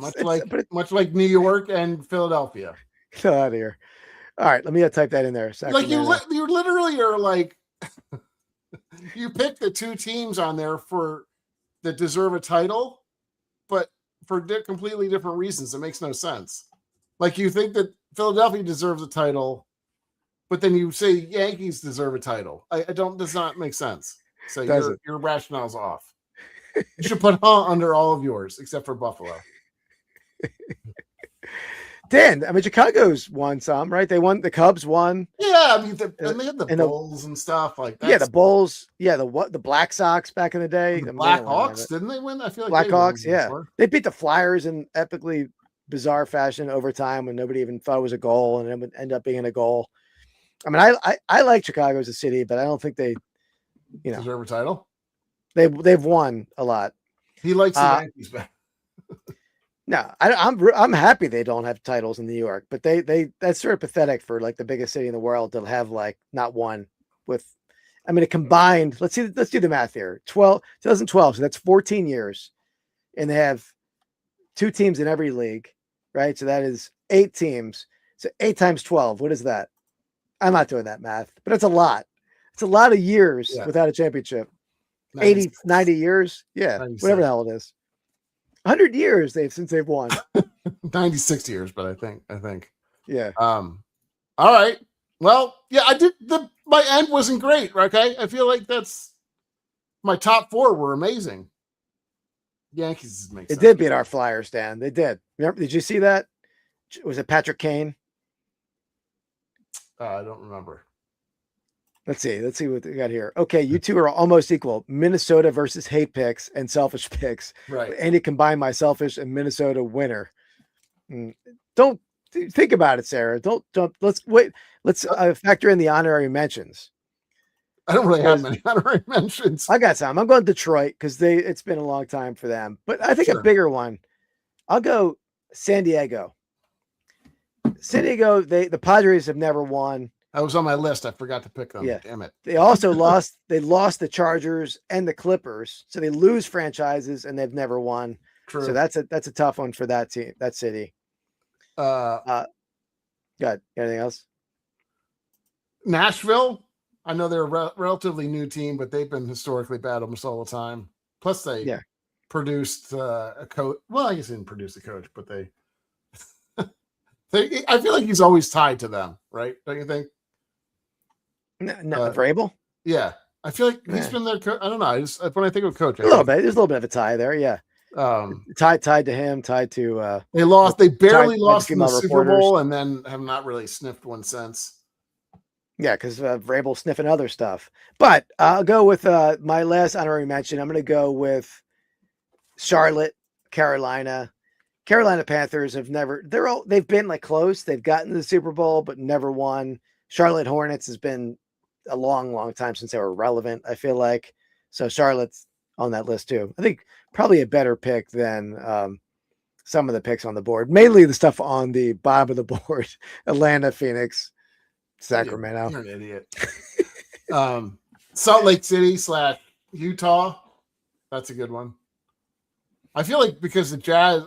much like New York and Philadelphia. Get out of here. All right, let me type that in there. Like you literally are like, you pick the two teams on there that deserve a title, but for completely different reasons. It makes no sense. Like you think that Philadelphia deserves a title, but then you say Yankees deserve a title. Does not make sense. So your rationale's off. You should put under all of yours except for Buffalo. Dan, I mean, Chicago's won some, right? They won. The Cubs won. Yeah, I mean, and they had the Bulls and stuff like that. Yeah, the Bulls. Yeah, the Black Sox back in the day. The Blackhawks, didn't they win? I feel like Blackhawks. Yeah, they beat the Flyers in epically bizarre fashion overtime when nobody even thought it was a goal, and it would end up being a goal. I mean, I like Chicago as a city, but I don't think they, deserve a title. They've won a lot. He likes the Yankees better. No, I'm happy they don't have titles in New York, but they that's sort of pathetic for like the biggest city in the world to have like not one with. I mean, a combined. Let's do the math here. 2012, so that's 14 years, and they have 2 teams in every league, right? So that is 8 teams. So 8 times 12. What is that? I'm not doing that math, but it's a lot. It's a lot of years without a championship. 90 years, yeah, 96. Whatever the hell it is. 100 years since they've won. 96 years, but I think. Yeah. All right. Well, yeah, I did my end wasn't great, okay? I feel like that's my top 4 were amazing. Yankees makes sense. It did beat our Flyers, Dan. They did. Remember, did you see that? Was it Patrick Kane? I don't remember. Let's see what we got here. Okay, you two are almost equal. Minnesota versus hate picks and selfish picks. Right. And you combine my selfish and Minnesota winner. Don't think about it, Sarah. Don't. Let's wait. Let's factor in the honorary mentions. I don't really have many honorary mentions. I got some. I'm going Detroit because it's been a long time for them. But I think a bigger one. I'll go San Diego. San Diego. The Padres have never won. I was on my list. I forgot to pick them. Yeah. Damn it. They also lost. They lost the Chargers and the Clippers, so they lose franchises and they've never won. True. So that's a tough one for that team, that city. Got anything else? Nashville. I know they're a relatively new team, but they've been historically bad almost all the time. Plus, they produced a coach. Well, I guess they didn't produce a coach, but they. I feel like he's always tied to them, right? Don't you think? No, Vrabel? Yeah. I feel like he's been their I don't know. When I think of coach, a little bit. There's a little bit of a tie there, yeah. Tied to him, tied to they barely lost in the Super Bowl and then have not really sniffed one since. Yeah, because Vrabel sniffing other stuff. But I'll go with my last honorary mention. I'm going to go with Charlotte, Carolina. Carolina Panthers they've been like close. They've gotten to the Super Bowl, but never won. Charlotte Hornets has been a long, long time since they were relevant, I feel like. So Charlotte's on that list too. I think probably a better pick than some of the picks on the board. Mainly the stuff on the bottom of the board. Atlanta, Phoenix, Sacramento. You're an idiot. Salt Lake City / Utah. That's a good one. I feel like because the Jazz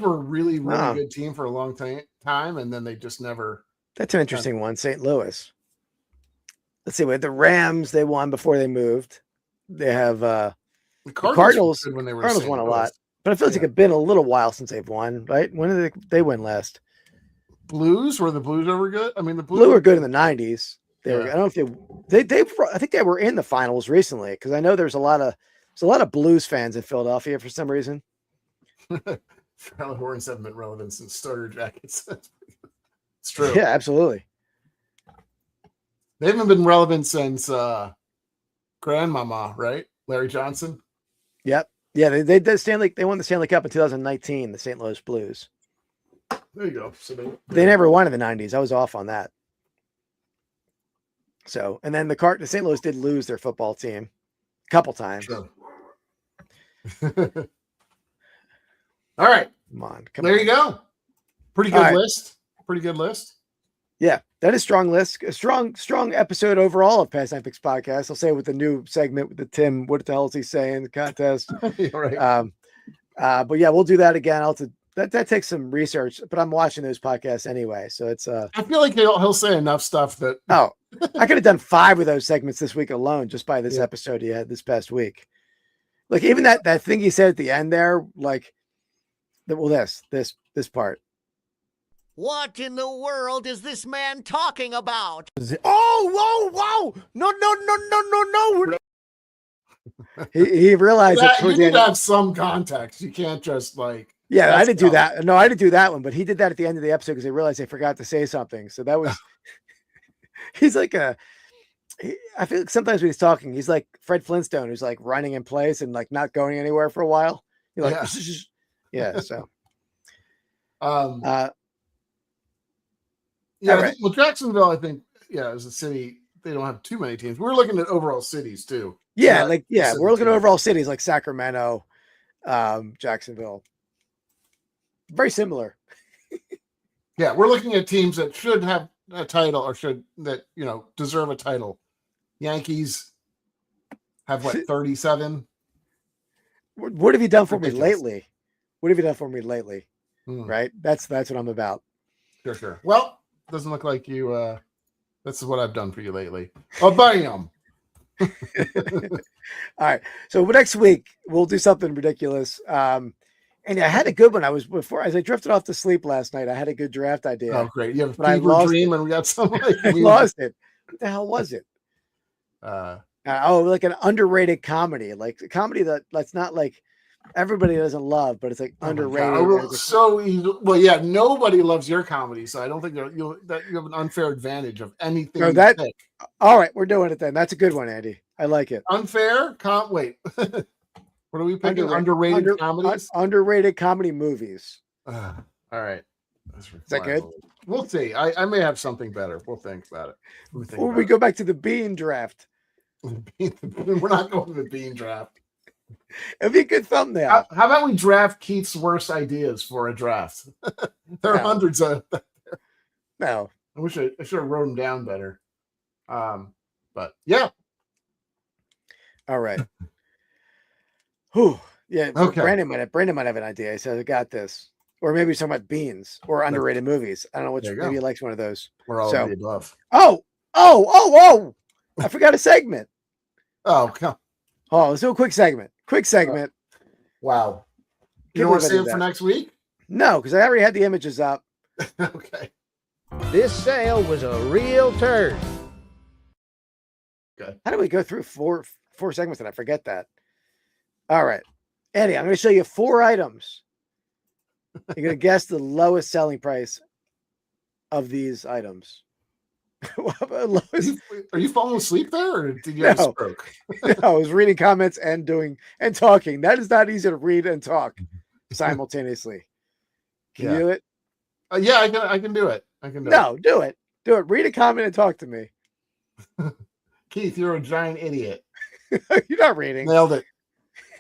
were a really, really good team for a long time, and then they just never. That's an interesting one. St. Louis. Let's see. The Rams, they won before they moved. They have the Cardinals. When they were Cardinals won a lot, but it feels like it's been a little while since they've won. Right? When did they win last? Blues? Were the Blues ever good? I mean, the Blues were good in the '90s. I don't know if they. I think they were in the finals recently because I know there's a lot of Blues fans in Philadelphia for some reason. Charlotte Hornets haven't been relevant since starter jackets. It's true. Yeah, absolutely. They haven't been relevant since grandmama, right? Larry Johnson. Yep. Yeah, they did Stanley. They won the Stanley Cup in 2019. The St. Louis Blues. There you go. So they never won in the 90s. I was off on that. So, and then the St. Louis did lose their football team a couple times. Sure. All right. Come on. You go. Pretty good list. Pretty good list. Yeah, that is strong list. A strong episode overall of Pastime Picks Podcast. I'll say with the new segment with the Tim, what the hell is he saying? The contest. Right. But yeah, we'll do that again. That takes some research, but I'm watching those podcasts anyway. So it's I feel like he'll say enough stuff that I could have done 5 of those segments this week alone just by this episode he had this past week. Like even that thing he said at the end there, like this part. What in the world is this man talking about? Oh, whoa, whoa. No. He realized that you need to have some context. You can't just like. Yeah, I didn't do that. No, I didn't do that one, but he did that at the end of the episode because they realized they forgot to say something. So that was, he's like I feel like sometimes when he's talking, he's like Fred Flintstone, who's like running in place and like not going anywhere for a while. You're like, yeah. So, right. Well, Jacksonville, I think, as a city, they don't have too many teams. We're looking at overall cities too. Yeah, we're looking at overall cities like Sacramento, Jacksonville. Very similar. Yeah, we're looking at teams that should have a title or deserve a title. Yankees have 37. What have you done for me lately? What have you done for me lately? Right? That's what I'm about. Sure. Well, doesn't look like you this is what I've done for you lately. Oh, bam. All right. So next week we'll do something ridiculous. And I had a good one. As I drifted off to sleep last night, I had a good draft idea. Oh, great. You have a fever dream and we got some I lost it. What the hell was it? Like an underrated comedy, like a comedy that's not like everybody doesn't love, but it's like underrated. So easy. Well, yeah, nobody loves your comedy, so I don't think you have an unfair advantage of anything. No, all right, we're doing it then. That's a good one, Andy. I like it. Unfair? Wait. What are we picking? Underrated comedies? Underrated comedy movies. All right. Is that good? We'll see. I may have something better. We'll think about it. Or we go back to the bean draft. We're not going to the bean draft. It'd be a good thumbnail. How about we draft Keith's worst ideas for a draft? There are hundreds of. No. I should have wrote them down better. But yeah. All right. Whew. Yeah. Okay. Brandon might have an idea. He says, I got this. Or maybe he's talking about beans or underrated movies. I don't know which. Maybe he likes one of those. We're all of the above. Oh! I forgot a segment. Oh, come. Oh, let's do a quick segment. Wow. You don't want to save it for next week? No, because I already had the images up. Okay. This sale was a real turd. Okay. How do we go through four segments and I forget that? All right. Eddie, I'm going to show you 4 items. You're going to guess the lowest selling price of these items. Are you falling asleep there, or did you have a stroke? No, I was reading comments and talking. That is not easy to read and talk simultaneously. Can you do it? Yeah, I can do it. Do it. Read a comment and talk to me. Keith, you're a giant idiot. You're not reading. Nailed it.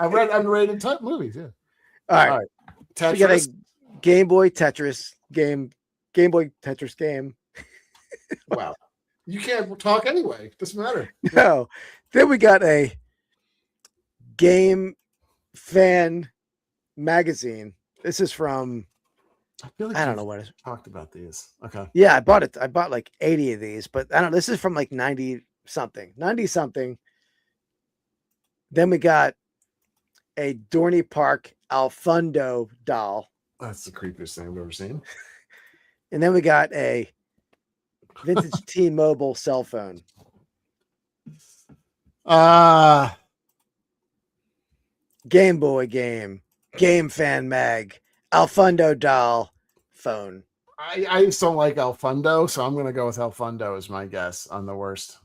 I read underrated type movies. Yeah. All right. Tetris. We got a Game Boy Tetris game. Game Boy Tetris game. Wow. You can't talk anyway. Doesn't matter. No. Then we got a Game Fan magazine. This is from I feel like I don't know what it's talked about these. Okay. Yeah, I bought it. I bought like 80 of these, but I don't know. This is from like 90 something. Then we got a Dorney Park Alfundo doll. That's the creepiest thing I've ever seen. And then we got a vintage T-Mobile cell phone. Game Boy game fan mag, Alfundo doll phone. I just don't like Alfundo, so I'm going to go with Alfundo as my guess on the worst.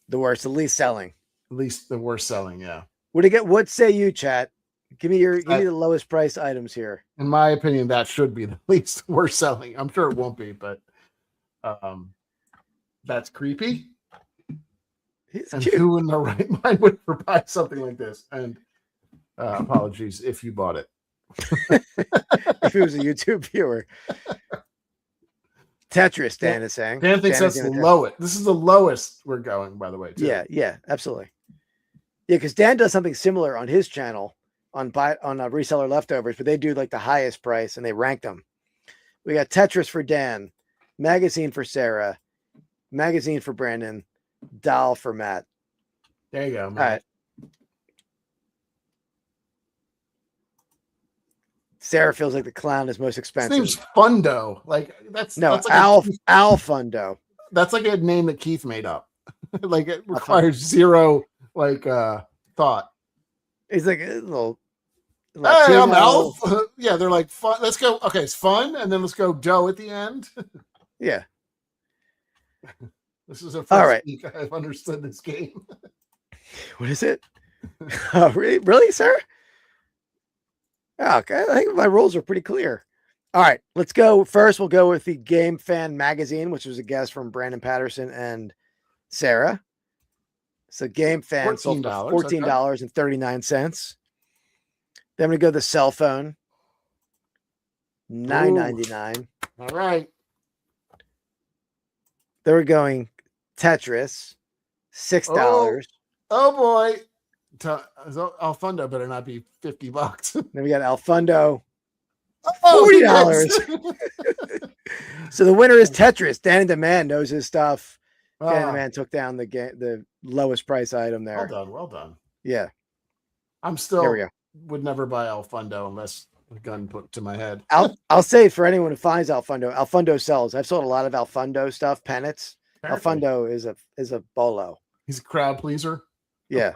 The worst, the least selling. least the worst selling. Yeah. What say you, chat? Give me the lowest price items here. In my opinion, that should be the least worst selling. I'm sure it won't be, but that's creepy. And cute. who in their right mind would buy something like this? And apologies if you bought it. If it was a YouTube viewer. Tetris, Dan is saying. Dan thinks that's the lowest. This is the lowest we're going, by the way. Too. Yeah, absolutely. Yeah, because Dan does something similar on his channel on reseller leftovers, but they do like the highest price and they rank them. We got Tetris for Dan, magazine for Sarah, magazine for Brandon, doll for Matt. There you go, Matt. All right. Sarah feels like the clown is most expensive. His name's Fundo. That's like Al Fundo. That's like a name that Keith made up. Like it requires zero thought. He's like a little. Hey, I'm Alf. Yeah, they're like fun. Let's go. Okay, it's fun, and then let's go Joe at the end. Yeah. This is a first week I've understood this game. What is it? Oh, really, Sarah? Okay, I think my rules are pretty clear. All right, let's go. First, we'll go with the Game Fan Magazine, which was a guess from Brandon Patterson and Sarah. So Game Fan sold for $14.39. Then we go the cell phone, $9.99. All right. Then we're going Tetris, $6. Oh boy. Alfundo better not be $50. Then we got Alfundo, $40. So the winner is Tetris. Danny the Man knows his stuff. Danny the Man took down the lowest price item there. Well done. Yeah. I'm still would never buy Alfundo unless a gun put to my head. I'll say for anyone who finds Alfundo sells. I've sold a lot of Alfundo stuff, Pennants. Alfundo is a bolo. He's a crowd pleaser. Yeah.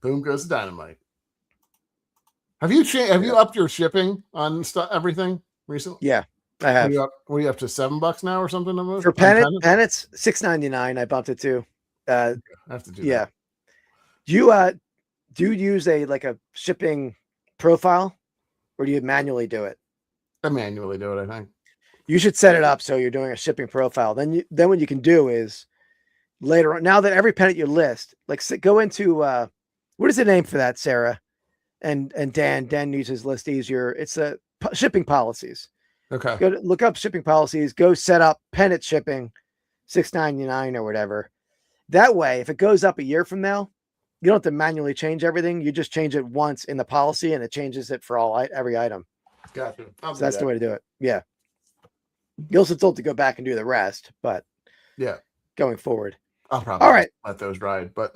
Boom goes the dynamite. Have you upped your shipping on everything recently? Yeah, I have. Were you up to $7 now or something? For Pennants, $6.99. I bumped it to. I have to do that. Do you use a shipping profile, or do you manually do it? I manually do it, I think. You should set it up so you're doing a shipping profile. Then what you can do is later on, now that every pennant you list, go into what is the name for that, Sarah? And Dan uses list easier. It's shipping policies. Okay. Go look up shipping policies. Go set up pennant shipping, $6.99 or whatever. That way, if it goes up a year from now, you don't have to manually change everything. You just change it once in the policy, and it changes it for every item. Gotcha. So that's the way to do it. Yeah. You're also told to go back and do the rest, but yeah, going forward. I'll probably let those ride, but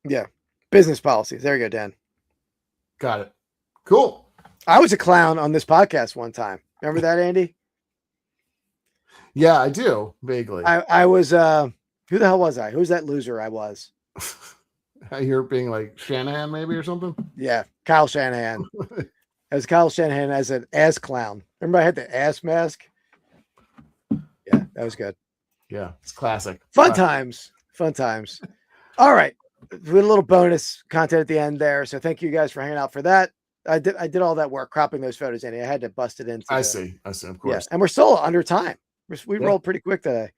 yeah. Business policies. There you go, Dan. Got it. Cool. I was a clown on this podcast one time. Remember that, Andy? Yeah, I do. Vaguely. I was who the hell was I? Who's that loser I was? You're being like Shanahan maybe or something? Yeah, Kyle Shanahan. As Kyle Shanahan as an ass clown. Remember I had the ass mask? Yeah, that was good. Yeah, it's classic. Fun times. All right. We had a little bonus content at the end there. So thank you guys for hanging out for that. I did all that work cropping those photos, Andy. I had to bust it into. I see, of course. Yeah, and we're still under time. We rolled pretty quick today.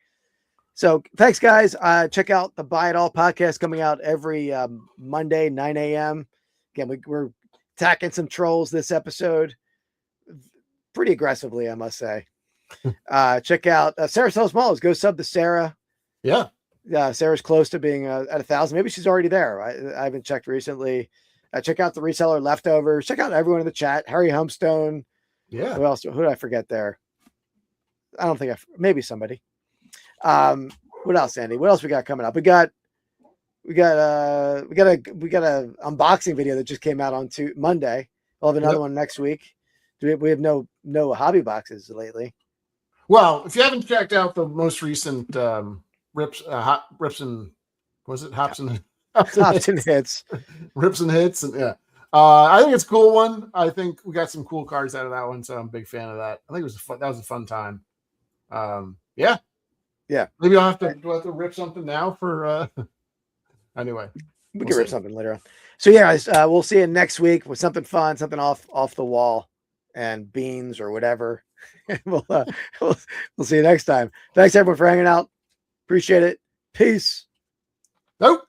So thanks, guys. Check out the Buy It All podcast coming out every Monday, 9 a.m. Again, we're attacking some trolls this episode pretty aggressively, I must say. Check out Sarah Sells Malls. Go sub to Sarah. Yeah. Sarah's close to being at 1,000. Maybe she's already there. I haven't checked recently. Check out the reseller leftovers. Check out everyone in the chat. Harry Humstone. Yeah. Who else? Who did I forget there? I don't think maybe somebody. What else, Andy? What else we got coming up? We got a unboxing video that just came out on Monday. We'll have another one next week. We have no hobby boxes lately. Well, if you haven't checked out the most recent Rips and hits. Rips and hits, and yeah. I think it's a cool one. I think we got some cool cards out of that one, so I'm a big fan of that. I think that was a fun time. Yeah. Maybe I'll have to rip something now for Anyway, we can rip something later on. So yeah, guys, we'll see you next week with something fun, something off the wall, and beans or whatever. we'll see you next time. Thanks everyone for hanging out. Appreciate it. Peace. Nope.